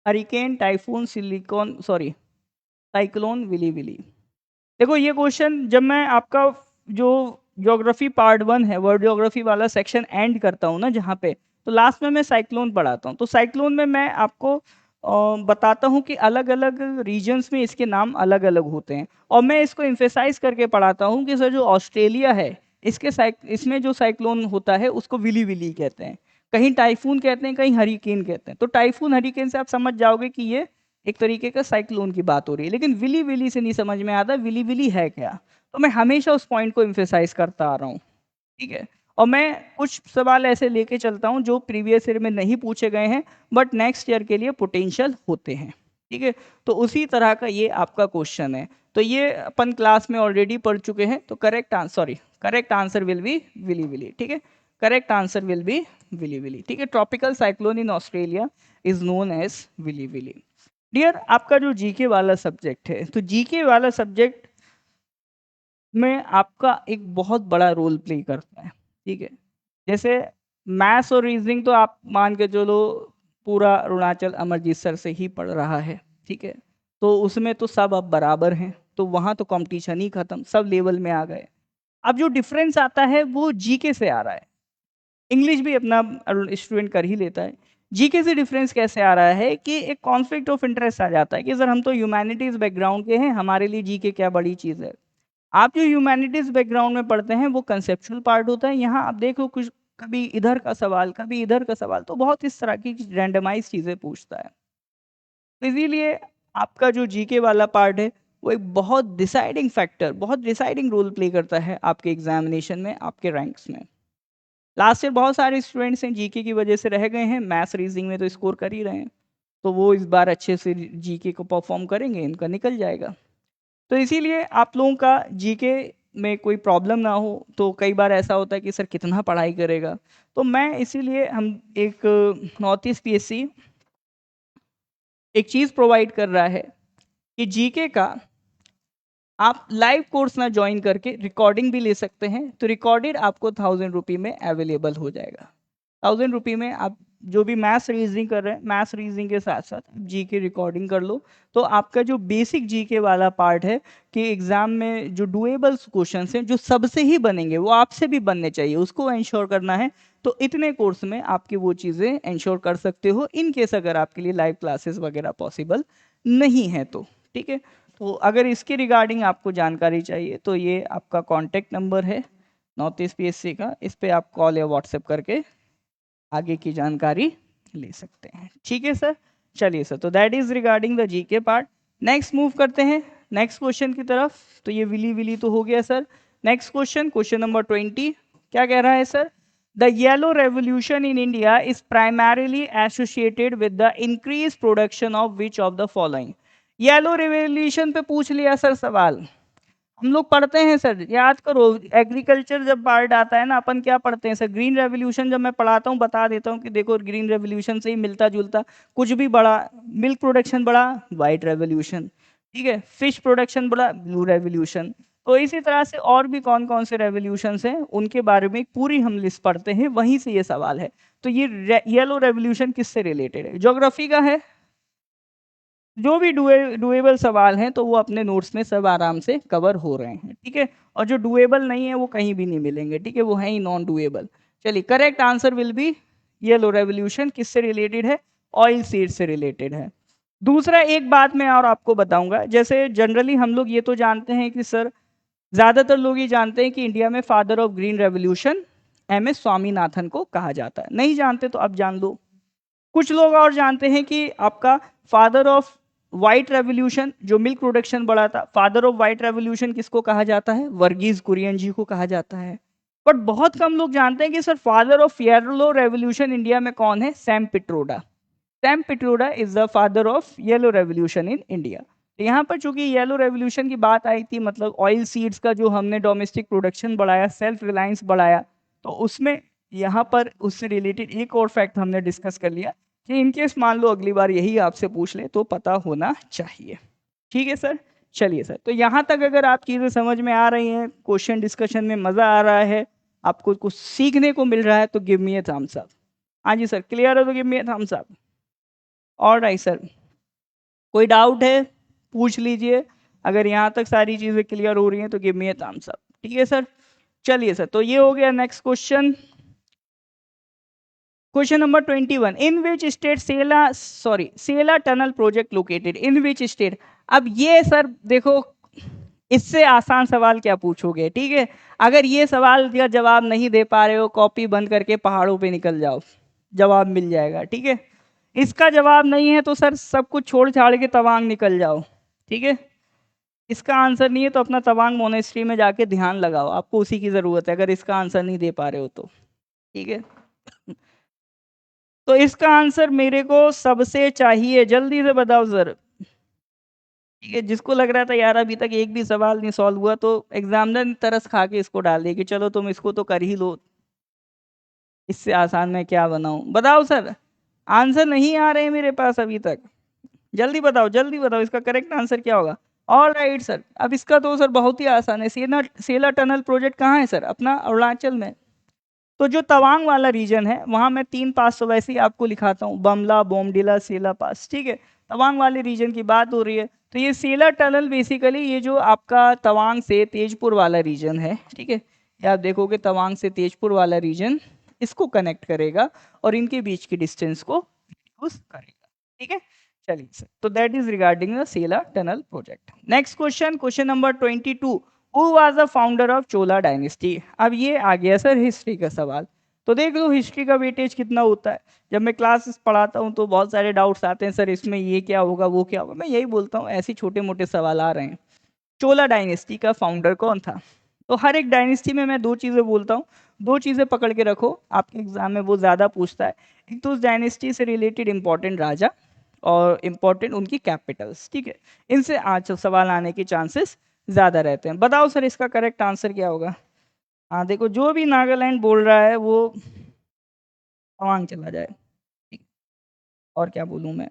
Hurricane, typhoon, cyclone, willy willy. देखो ये क्वेश्चन जब मैं आपका जो ज्योग्राफी पार्ट 1 है, वर्ल्ड ज्योग्राफी वाला सेक्शन एंड करता हूँ ना जहाँ पे, तो लास्ट में मैं साइक्लोन पढ़ाता हूँ। तो साइक्लोन में मैं आपको बताता हूँ कि अलग अलग रीजन्स में इसके नाम अलग अलग होते हैं। और मैं इसको इम्फेसाइज करके पढ़ाता हूँ कि सर जो ऑस्ट्रेलिया है इसमें जो साइक्लोन होता है उसको विली विली कहते हैं, कहीं टाइफून कहते हैं, कहीं हरिकेन कहते हैं। तो टाइफून हरिकेन से आप समझ जाओगे कि ये एक तरीके का साइक्लोन की बात हो रही है, लेकिन विली विली से नहीं समझ में आता विली विली है क्या। तो मैं हमेशा उस पॉइंट को एम्फेसाइज करता आ रहा हूँ, ठीक है। और मैं कुछ सवाल ऐसे लेके चलता हूँ जो प्रीवियस ईयर में नहीं पूछे गए हैं बट नेक्स्ट ईयर के लिए पोटेंशियल होते हैं, ठीक है। तो उसी तरह का ये आपका क्वेश्चन है। तो ये अपन क्लास में ऑलरेडी पढ़ चुके हैं। तो correct answer will be willy willy, ठीक है। Correct answer will be willy willy, ठीक है। Tropical cyclone in Australia is known as willy willy. Dear, आपका जो जीके वाला सब्जेक्ट है, तो जीके वाला सब्जेक्ट में आपका एक बहुत बड़ा रोल प्ले करता है, ठीक है। जैसे मैथ्स और रीजनिंग तो आप मान के चलो पूरा अरुणाचल अमरजीत सर से ही पढ़ रहा है, ठीक है। तो उसमें तो सब अब बराबर हैं, तो वहाँ तो कंपटीशन ही खत्म, सब लेवल में आ गए। अब जो डिफरेंस आता है वो जीके से आ रहा है। इंग्लिश भी अपना स्टूडेंट कर ही लेता है। जीके से डिफरेंस कैसे आ रहा है कि एक कॉन्फ्लिक्ट ऑफ इंटरेस्ट आ जाता है कि सर हम तो ह्यूमैनिटीज बैकग्राउंड के हैं, हमारे लिए जीके क्या बड़ी चीज़ है। आप जो ह्यूमैनिटीज बैकग्राउंड में पढ़ते हैं वो कंसेप्चुअल पार्ट होता है। यहाँ आप देखो कुछ कभी इधर का सवाल कभी इधर का सवाल, तो बहुत इस तरह की रैंडमाइज चीज़ें पूछता है। तो इसीलिए आपका जो जीके वाला पार्ट है वो एक बहुत डिसाइडिंग फैक्टर, बहुत डिसाइडिंग रोल प्ले करता है आपके एग्जामिनेशन में, आपके रैंक्स में। लास्ट ईयर बहुत सारे स्टूडेंट्स हैं जीके की वजह से रह गए हैं, मैथ्स रीजनिंग में तो स्कोर कर ही रहे हैं, तो वो इस बार अच्छे से जीके को परफॉर्म करेंगे, इनका निकल जाएगा। तो इसीलिए आप लोगों का जीके में कोई प्रॉब्लम ना हो। तो कई बार ऐसा होता है कि सर कितना पढ़ाई करेगा, तो मैं इसीलिए हम एक नॉर्थ ईस्ट पीएससी एक चीज़ प्रोवाइड कर रहा है कि जीके का आप लाइव कोर्स ना ज्वाइन करके रिकॉर्डिंग भी ले सकते हैं। तो रिकॉर्डेड आपको 1000 रुपये में अवेलेबल हो जाएगा। 1000 रुपये में आप जो भी मैथ्स रीजनिंग कर रहे हैं, मैथ्स रीजनिंग के साथ साथ जी के रिकॉर्डिंग कर लो। तो आपका जो बेसिक जी के वाला पार्ट है कि एग्जाम में जो डुएबल क्वेश्चन हैं जो सबसे ही बनेंगे वो आपसे भी बनने चाहिए, उसको इंश्योर करना है। तो इतने कोर्स में आपकी वो चीज़ें इंश्योर कर सकते हो, इन केस अगर आपके लिए लाइव क्लासेस वगैरह पॉसिबल नहीं है तो, ठीक है। तो अगर इसके रिगार्डिंग आपको जानकारी चाहिए तो ये आपका कॉन्टैक्ट नंबर है नॉर्थ ईस्ट पीएससी का, इस पर आप कॉल या व्हाट्सएप करके आगे की जानकारी ले सकते हैं, ठीक है सर। चलिए सर, तो that is regarding the GK part. Next move करते हैं नेक्स्ट क्वेश्चन की तरफ। तो ये विली विली तो हो गया sir. Next question, question number 20 क्या कह रहा है sir? The yellow revolution in India is primarily associated with the increase production of which of the following. Yellow revolution पे पूछ लिया सर सवाल, हम लोग पढ़ते हैं सर, याद करो एग्रीकल्चर जब पार्ट आता है ना, अपन क्या पढ़ते हैं सर, ग्रीन रेवोल्यूशन जब मैं पढ़ाता हूँ बता देता हूँ कि देखो ग्रीन रेवोल्यूशन से ही मिलता जुलता कुछ भी बढ़ा, मिल्क प्रोडक्शन बढ़ा वाइट रेवोल्यूशन, ठीक है, फिश प्रोडक्शन बढ़ा ब्लू रेवोल्यूशन। तो इसी तरह से और भी कौन कौन से रेवोल्यूशन हैं उनके बारे में पूरी हम लिस्ट पढ़ते हैं, वहीं से ये सवाल है। तो ये येलो रेवोल्यूशन किससे रिलेटेड है? ज्योग्राफी का है। जो भी डुएबल सवाल हैं तो वो अपने नोट्स में सब आराम से कवर हो रहे हैं, ठीक है। और जो डुएबल नहीं है वो कहीं भी नहीं मिलेंगे, ठीक है, वो है ही नॉन डुएबल। चलिए, correct answer will B yellow revolution. किससे रिलेटेड है? ऑयल सीड से रिलेटेड है। दूसरा एक बात मैं और आपको बताऊंगा, जैसे जनरली हम लोग ये तो जानते हैं कि सर ज्यादातर लोग ये जानते हैं कि इंडिया में father of green revolution MS. Swaminathan को कहा जाता है। नहीं जानते तो अब जान लो। कुछ लोग और जानते हैं कि आपका फादर ऑफ व्हाइट रेवोल्यूशन जो मिल्क प्रोडक्शन बढ़ा था, फादर ऑफ व्हाइट रेवोल्यूशन किसको कहा जाता है? वर्गीज कुरियन जी को कहा जाता है। बट बहुत कम लोग जानते हैं कि sir father of yellow revolution India में कौन है? Sam Pitroda. Sam Pitroda is the father of yellow revolution in India. तो यहाँ पर चूंकि येलो रेवोल्यूशन की बात आई थी, मतलब ऑयल सीड्स का जो हमने डोमेस्टिक प्रोडक्शन बढ़ाया, सेल्फ रिलायंस बढ़ाया, तो उसमें यहाँ पर उससे रिलेटेड एक और फैक्ट हमने डिस्कस कर लिया कि इनकेस मान लो अगली बार यही आपसे पूछ ले तो पता होना चाहिए, ठीक है सर। चलिए सर, तो यहाँ तक अगर आप चीज़ें समझ में आ रही हैं, क्वेश्चन डिस्कशन में मज़ा आ रहा है, आपको कुछ सीखने को मिल रहा है, तो give me a thumbs up. हाँ जी सर, क्लियर है तो give me a thumbs up. Alright sir, कोई डाउट है पूछ लीजिए। अगर यहाँ तक सारी चीज़ें क्लियर हो रही हैं तो give me a thumbs up, ठीक है सर। चलिए सर, तो ये हो गया next question. Question number 21, in which state Sela tunnel project located, in which state. अब ये सर देखो, इससे आसान सवाल क्या पूछोगे, ठीक है। अगर ये सवाल का जवाब नहीं दे पा रहे हो, कॉपी बंद करके पहाड़ों पे निकल जाओ, जवाब मिल जाएगा, ठीक है। इसका जवाब नहीं है तो सर सब कुछ छोड़ छाड़ के तवांग निकल जाओ, ठीक है। इसका आंसर नहीं है तो अपना तवांग मोनेस्ट्री में जाके ध्यान लगाओ, आपको उसी की जरूरत है अगर इसका आंसर नहीं दे पा रहे हो तो, ठीक है। तो इसका आंसर मेरे को सबसे चाहिए, जल्दी से बताओ सर, ठीक है। जिसको लग रहा था यार अभी तक एक भी सवाल नहीं सॉल्व हुआ, तो एग्जामिनर ने तरस खा के इसको डाल दिया कि चलो तुम इसको तो कर ही लो, इससे आसान मैं क्या बनाऊं। बताओ सर, आंसर नहीं आ रहे हैं मेरे पास अभी तक, जल्दी बताओ इसका करेक्ट आंसर क्या होगा। ऑल राइट सर, अब इसका तो सर बहुत ही आसान है, सेला टनल प्रोजेक्ट कहाँ है सर, अपना अरुणाचल में। तो जो तवांग वाला रीजन है वहां मैं 3 पास तो वैसे ही आपको लिखाता हूँ, बमला, बोमडिला, सेला पास, ठीक है। तवांग वाले रीजन की बात हो रही है, तो ये सेला टनल बेसिकली ये जो आपका तवांग से तेजपुर वाला रीजन है, ठीक है, ये आप देखोगे तवांग से तेजपुर वाला रीजन इसको कनेक्ट करेगा और इनके बीच की डिस्टेंस को रिड्यूस करेगा, ठीक है। चलिए सर, तो that is regarding the Sela tunnel project. Next question, question number 22, who was the founder of Chola dynasty. अब ये आ गया सर हिस्ट्री का सवाल। तो देख लो हिस्ट्री का वेटेज कितना होता है, जब मैं क्लासेस पढ़ाता हूँ तो बहुत सारे डाउट्स आते हैं, सर इसमें ये क्या होगा वो क्या होगा, मैं यही बोलता हूँ ऐसे छोटे मोटे सवाल आ रहे हैं। चोला डायनेस्टी का फाउंडर कौन था। तो हर एक डायनेस्टी में मैं दो चीज़ें बोलता हूँ, दो चीज़ें पकड़ के रखो, आपके एग्जाम में वो ज़्यादा पूछता है। एक तो उस डायनेस्टी से रिलेटेड इंपॉर्टेंट राजा और इम्पोर्टेंट उनकी कैपिटल्स, ठीक है, इनसे आज सवाल आने के चांसेस ज़्यादा रहते हैं। बताओ सर इसका करेक्ट आंसर क्या होगा। हाँ देखो, जो भी नागालैंड बोल रहा है वो तवांग चला जाए, ठीक। और क्या बोलूँ मैं,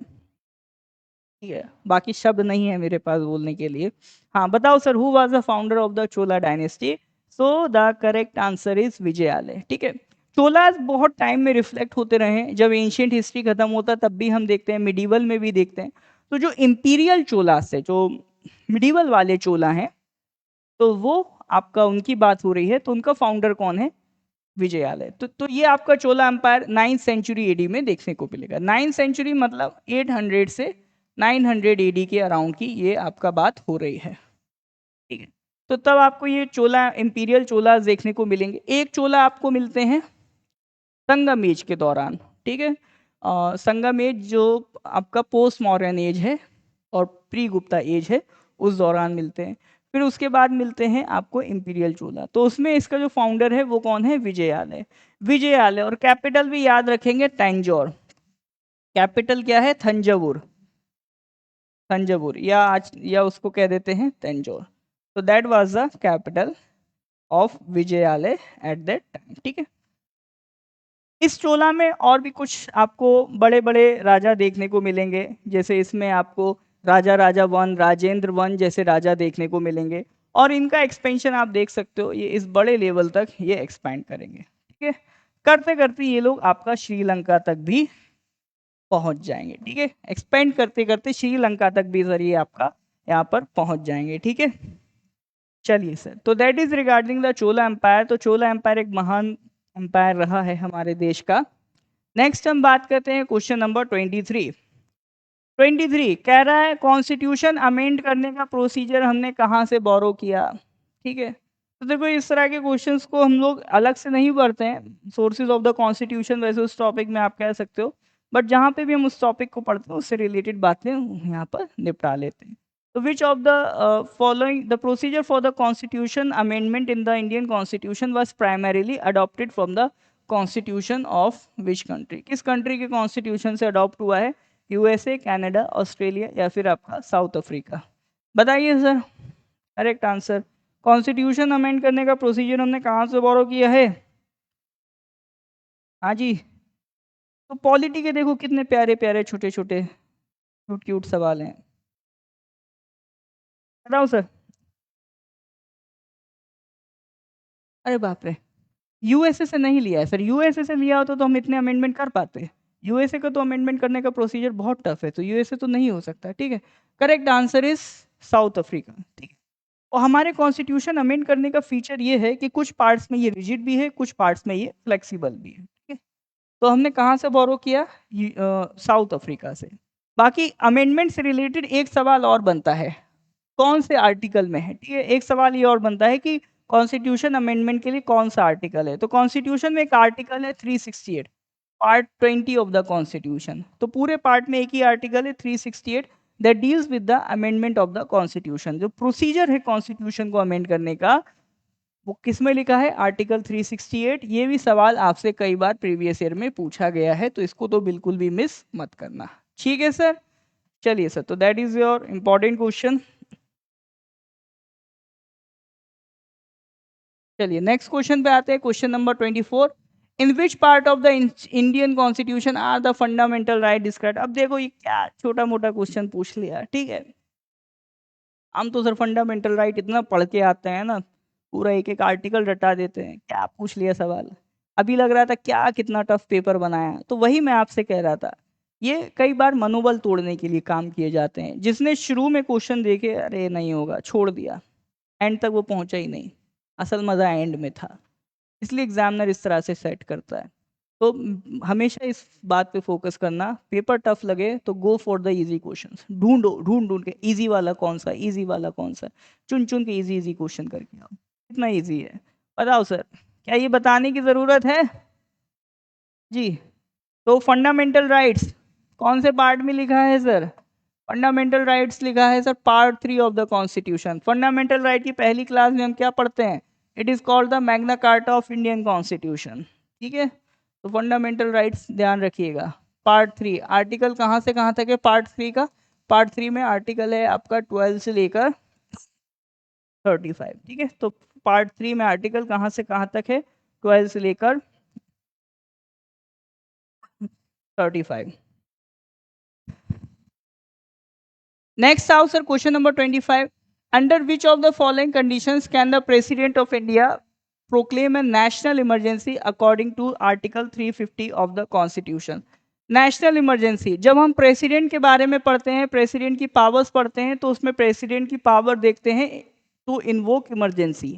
ठीक है, बाकी शब्द नहीं है मेरे पास बोलने के लिए। हाँ बताओ sir, who was the founder of the Chola dynasty. So the correct answer is Vijayalaya, ठीक है। चोलास बहुत टाइम में रिफ्लेक्ट होते रहे, जब एंशियंट हिस्ट्री खत्म होता तब भी हम देखते हैं, मिडीवल में भी देखते हैं। तो जो इंपीरियल चोलास है, जो मिडीवल वाले चोला हैं, तो वो आपका उनकी बात हो रही है, तो उनका फाउंडर कौन है, विजयालय। तो ये आपका चोला एम्पायर 9th सेंचुरी एडी में देखने को मिलेगा। 9th सेंचुरी मतलब 800 से 900 एडी के अराउंड की ये आपका बात हो रही है, ठीक है। तो तब आपको ये चोला इंपीरियल चोला देखने को मिलेंगे। एक चोला आपको मिलते हैं संगम एज के दौरान, ठीक है। संगम एज जो आपका पोस्ट मॉडर्न एज है और प्री गुप्ता एज है, उस दौरान मिलते हैं। फिर उसके बाद मिलते हैं आपको इंपीरियल चोला, तो उसमें इसका जो फाउंडर है वो कौन है, विजयालय। विजयालय, और कैपिटल भी याद रखेंगे तंजौर। कैपिटल क्या है, थंजावुर, थंजावुर या आज या उसको कह देते हैं तंजौर। तो that was the capital of Vijayalaya at that time, ठीक है। इस चोला में और भी कुछ आपको बड़े बड़े राजा देखने को मिलेंगे, जैसे इसमें आपको राजा राजा वन, राजेंद्र वन जैसे राजा देखने को मिलेंगे। और इनका एक्सपेंशन आप देख सकते हो, ये इस बड़े लेवल तक ये एक्सपैंड करेंगे, ठीक है। करते करते ये लोग आपका श्रीलंका तक भी पहुंच जाएंगे, ठीक है। एक्सपेंड करते करते श्रीलंका तक भी सर ये आपका यहाँ पर पहुंच जाएंगे, ठीक है। चलिए सर, तो that is regarding the Chola empire. तो चोला एम्पायर एक महान एम्पायर रहा है हमारे देश का। नेक्स्ट हम बात करते हैं क्वेश्चन नंबर 23। 23 कह रहा है कॉन्स्टिट्यूशन अमेंड करने का प्रोसीजर हमने कहाँ से बोरो किया, ठीक है। तो देखो इस तरह के क्वेश्चंस को हम लोग अलग से नहीं पढ़ते हैं, सोर्सेज ऑफ द कॉन्स्टिट्यूशन वैसे उस टॉपिक में आप कह सकते हो, बट जहाँ पे भी हम उस टॉपिक को पढ़ते हैं उससे रिलेटेड बातें यहाँ पर निपटा लेते हैं। तो which of the following the procedure for the constitution amendment in the Indian constitution was primarily adopted from the constitution of which country. किस कंट्री के कॉन्स्टिट्यूशन से अडॉप्ट हुआ है, यूएसए, कनाडा, ऑस्ट्रेलिया या फिर आपका साउथ अफ्रीका। बताइए sir correct answer. Constitution amend करने का प्रोसीजर हमने कहाँ से बोरो किया है, हाँ जी। तो पॉलिटी के देखो कितने प्यारे प्यारे छोटे छोटे क्यूट क्यूट सवाल हैं, बताओ सर। अरे बाप रे, यूएसए से नहीं लिया है सर, यूएसए से लिया होता तो हम इतने अमेंडमेंट कर पाते। यूएसए का तो अमेंडमेंट करने का प्रोसीजर बहुत टफ है, तो यूएसए तो नहीं हो सकता, ठीक है। Correct answer is south Africa, ठीक है। और हमारे कॉन्स्टिट्यूशन अमेंड करने का फीचर ये है कि कुछ पार्ट्स में ये रिजिड भी है, कुछ पार्ट्स में ये फ्लेक्सिबल भी है, ठीक है। तो हमने कहाँ से बोरो किया, साउथ अफ्रीका से। बाकी अमेंडमेंट से रिलेटेड एक सवाल और बनता है, कौन से आर्टिकल में है, ठीक है। एक सवाल ये और बनता है कि कॉन्स्टिट्यूशन अमेंडमेंट के लिए कौन सा आर्टिकल है। तो कॉन्स्टिट्यूशन में एक आर्टिकल है 368, पार्ट 20 ऑफ द कॉन्स्टिट्यूशन। तो पूरे पार्ट में एक ही आर्टिकल है 368 that deals with the amendment of the constitution. जो प्रोसीजर है कॉन्स्टिट्यूशन को अमेंड करने का वो किस में लिखा है, आर्टिकल 368। ये भी सवाल आपसे कई बार प्रीवियस ईयर में पूछा गया है, तो इसको तो बिल्कुल भी मिस मत करना। ठीक है सर, चलिए सर, तो that is your important question. चलिए नेक्स्ट क्वेश्चन पे आते हैं, question number 24। In which part of the Indian constitution are the fundamental right describe. अब देखो ये क्या छोटा मोटा क्वेश्चन पूछ लिया, ठीक है। हम तो सर फंडामेंटल राइट इतना पढ़ के आते हैं ना, पूरा एक एक आर्टिकल रटा देते हैं, क्या पूछ लिया सवाल। अभी लग रहा था क्या कितना टफ पेपर बनाया, तो वही मैं आपसे कह रहा था, ये कई बार मनोबल तोड़ने के लिए काम किए जाते हैं। जिसने शुरू में क्वेश्चन देखे अरे नहीं होगा छोड़ दिया, एंड तक वो पहुंचा ही नहीं, असल मजा एंड में था। इसलिए एग्जामिनर इस तरह से सेट करता है। तो हमेशा इस बात पे फोकस करना, पेपर टफ लगे तो go for the easy questions, ढूंढो ढूंढ ढूंढ के इजी वाला कौन सा, इजी वाला कौन सा, चुन चुन के इजी इजी क्वेश्चन करके आओ। कितना इजी है बताओ सर, क्या ये बताने की जरूरत है जी। तो फंडामेंटल राइट्स कौन से पार्ट में लिखा है सर, फंडामेंटल राइट्स लिखा है sir part 3 of the constitution. Fundamental right की पहली क्लास में हम क्या पढ़ते हैं, it is called the Magna carta of Indian constitution. ठीक है, तो फंडामेंटल राइट्स ध्यान रखिएगा। पार्ट 3 आर्टिकल कहाँ से कहाँ तक है पार्ट 3 का, पार्ट 3 में आर्टिकल है आपका 12 से लेकर 35। ठीक है, तो पार्ट 3 में आर्टिकल कहाँ से कहाँ तक है, 12 से लेकर 35। Next out, sir, question number 25. Under which of the following conditions can the President of India proclaim a national emergency according to Article 350 of the Constitution? National emergency जब हम प्रेसिडेंट के बारे में पढ़ते हैं, प्रेसिडेंट की पावर्स पढ़ते हैं, तो उसमें प्रेसिडेंट की पावर देखते हैं टू इन्वोक इमरजेंसी।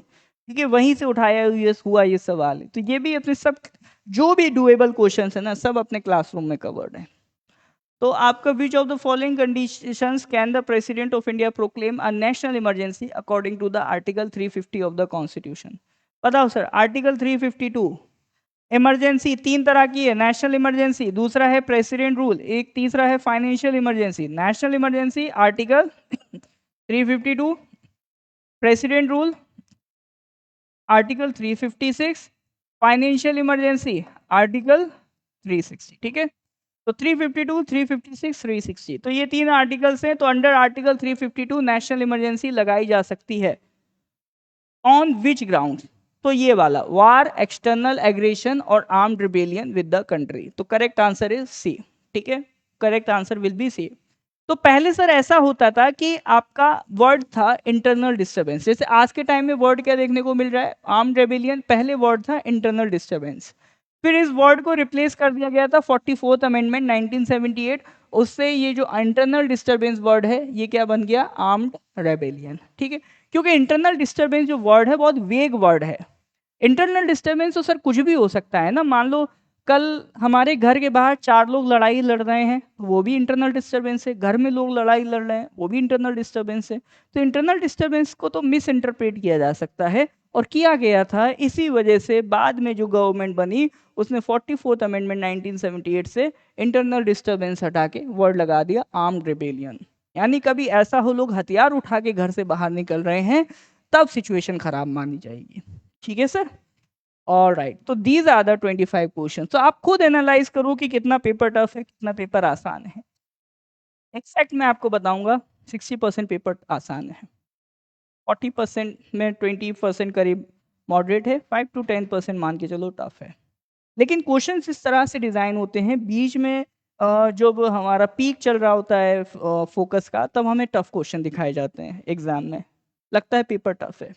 ठीक है, वहीं से उठाया हुआ ये सवाल है। तो ये भी अपने सब जो भी डुएबल क्वेश्चंस है ना, सब अपने क्लासरूम में कवर्ड है। तो आपका which of the following conditions can the president of India proclaim a national emergency according to the article 350 of the constitution. बताओ सर, आर्टिकल 352 इमरजेंसी तीन तरह की है, नेशनल इमरजेंसी, दूसरा है प्रेसिडेंट रूल, एक तीसरा है financial emergency. National emergency article 352, president rule article 356, financial emergency article 360। ठीक है, तो 352, 356, 360, तो ये तीन आर्टिकल्स हैं। तो अंडर आर्टिकल 352 नेशनल इमरजेंसी लगाई जा सकती है ऑन विच ग्राउंड, तो ये वाला वार, एक्सटर्नल एग्रेशन और armed rebellion with the country. तो करेक्ट आंसर इज सी। ठीक है, correct answer will be C. तो पहले सर ऐसा होता था कि आपका वर्ड था इंटरनल डिस्टर्बेंस, जैसे आज के टाइम में वर्ड क्या देखने को मिल रहा है, आर्म्ड रेबेलियन, पहले वर्ड था इंटरनल डिस्टर्बेंस। फिर इस वर्ड को रिप्लेस कर दिया गया था 44th अमेंडमेंट 1978, उससे ये जो इंटरनल डिस्टर्बेंस वर्ड है ये क्या बन गया, आर्म्ड रेबेलियन। ठीक है, क्योंकि इंटरनल डिस्टर्बेंस जो वर्ड है बहुत वेग वर्ड है। इंटरनल डिस्टर्बेंस तो सर कुछ भी हो सकता है ना, मान लो कल हमारे घर के बाहर चार लोग लड़ाई लड़ रहे हैं, वो भी इंटरनल डिस्टर्बेंस है। घर में लोग लड़ाई लड़ रहे हैं, वो भी इंटरनल डिस्टर्बेंस है। तो इंटरनल डिस्टर्बेंस को तो मिस इंटरप्रेट किया जा सकता है, और किया गया था। इसी वजह से बाद में जो गवर्नमेंट बनी उसने 44th अमेंडमेंट 1978 से इंटरनल डिस्टर्बेंस हटा के वर्ड लगा दिया आर्म्ड रिबेलियन। यानी कभी ऐसा हो लोग हथियार उठा के घर से बाहर निकल रहे हैं, तब सिचुएशन खराब मानी जाएगी। ठीक है सर, ऑल राइट। तो दीज आर द 25 क्वेश्चन। तो आप खुद एनालाइज करो कि कितना पेपर टफ है, कितना पेपर आसान है। एक्सैक्ट मैं आपको बताऊंगा 60% पेपर आसान है, 40% में 20% करीब मॉडरेट है, 5 to 10% मान के चलो टफ है। लेकिन क्वेश्चन इस तरह से डिज़ाइन होते हैं, बीच में जब हमारा पीक चल रहा होता है फोकस का, तब हमें टफ क्वेश्चन दिखाए जाते हैं एग्जाम में, लगता है पेपर टफ है।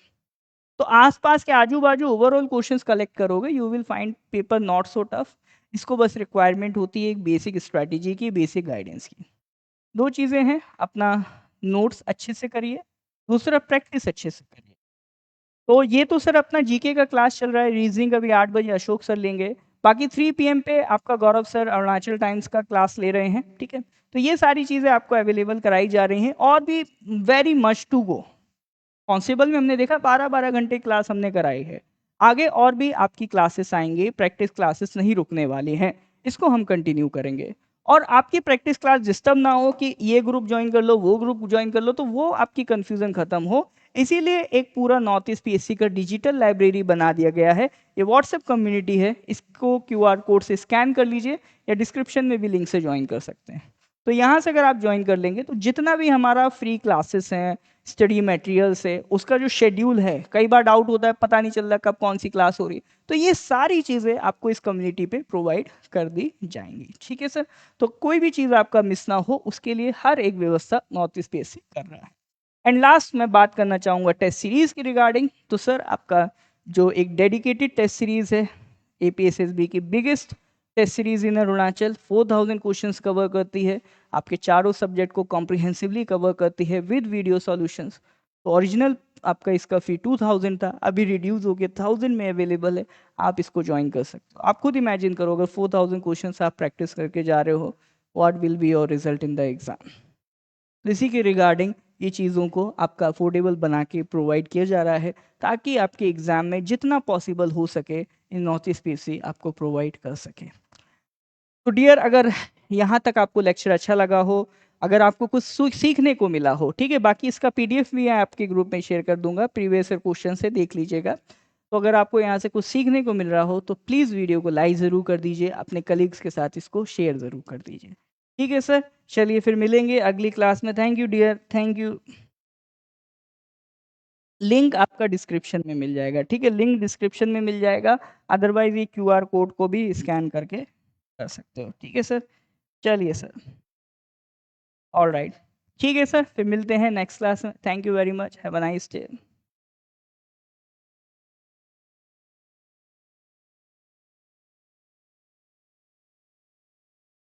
तो आसपास के आजू बाजू ओवरऑल क्वेश्चंस कलेक्ट करोगे, you will find paper not so tough. इसको बस रिक्वायरमेंट होती है एक बेसिक स्ट्रैटेजी की, बेसिक गाइडेंस की। दो चीज़ें हैं, अपना नोट्स अच्छे से करिए, दूसरा प्रैक्टिस अच्छे से करिए। तो ये तो सर अपना जीके का क्लास चल रहा है, रीजनिंग अभी 8 बजे अशोक सर लेंगे, बाकी 3 PM पे आपका गौरव सर अरुणाचल टाइम्स का क्लास ले रहे हैं। ठीक है, तो ये सारी चीज़ें आपको अवेलेबल कराई जा रही हैं, और भी very much to go. Constable में हमने देखा 12-12 घंटे क्लास हमने कराई है, आगे और भी आपकी क्लासेस आएंगे, प्रैक्टिस क्लासेस नहीं रुकने वाली हैं। इसको हम कंटिन्यू करेंगे। और आपकी प्रैक्टिस क्लास डिस्टर्ब ना हो कि ये ग्रुप ज्वाइन कर लो, वो ग्रुप ज्वाइन कर लो, तो वो आपकी कन्फ्यूज़न खत्म हो, इसीलिए एक पूरा नॉर्थ ईस्ट पीएससी का डिजिटल लाइब्रेरी बना दिया गया है। ये व्हाट्सएप कम्युनिटी है, इसको क्यूआर कोड से स्कैन कर लीजिए या डिस्क्रिप्शन में भी लिंक से ज्वाइन कर सकते हैं। तो यहाँ से अगर आप ज्वाइन कर लेंगे तो जितना भी हमारा फ्री क्लासेस हैं, स्टडी मटेरियल्स है, उसका जो शेड्यूल है, कई बार डाउट होता है पता नहीं चल रहा कब कौन सी क्लास हो रही है, तो ये सारी चीज़ें आपको इस कम्युनिटी पे प्रोवाइड कर दी जाएंगी। ठीक है सर, तो कोई भी चीज़ आपका मिस ना हो उसके लिए हर एक व्यवस्था नॉर्थ ईस्ट पीएससी कर रहा है। एंड लास्ट मैं बात करना चाहूँगा टेस्ट सीरीज़ की रिगार्डिंग। तो सर आपका जो एक डेडिकेटेड टेस्ट सीरीज़ है, एपीएसएसबी की biggest test series in Arunachal, 4000 questions cover करती है, आपके चारों सब्जेक्ट को कॉम्प्रिहेंसिवली कवर करती है विद वीडियो सॉल्यूशंस। तो ओरिजिनल आपका इसका फी 2000 था, अभी रिड्यूस हो गया 1000 में अवेलेबल है, आप इसको ज्वाइन कर सकते हो। आप खुद इमेजिन करो अगर 4000 क्वेश्चंस आप प्रैक्टिस करके जा रहे हो, what will be your result in the exam. इसी के रिगार्डिंग ये चीज़ों को आपका अफोर्डेबल बना के प्रोवाइड किया जा रहा है ताकि आपके एग्ज़ाम में जितना पॉसिबल हो सके इन नॉर्थ ईस्ट पीएससी आपको प्रोवाइड कर सके। तो डियर, अगर यहाँ तक आपको लेक्चर अच्छा लगा हो, अगर आपको कुछ सीखने को मिला हो, ठीक है, बाकी इसका पीडीएफ भी मैं आपके ग्रुप में शेयर कर दूंगा, प्रीवियस ईयर क्वेश्चन से देख लीजिएगा। तो अगर आपको यहाँ से कुछ सीखने को मिल रहा हो तो प्लीज़ वीडियो को लाइक ज़रूर कर दीजिए, अपने कलीग्स के साथ इसको शेयर ज़रूर कर दीजिए। ठीक है सर, चलिए फिर मिलेंगे अगली क्लास में। Thank you dear, thank you. Link आपका डिस्क्रिप्शन में मिल जाएगा, ठीक है, लिंक डिस्क्रिप्शन में मिल जाएगा, अदरवाइज ये क्यूआर कोड को भी स्कैन करके कर सकते हो। ठीक है सर, चलिए सर, ऑल राइट, ठीक है सर, फिर मिलते हैं नेक्स्ट क्लास में। Thank you very much, have a nice day.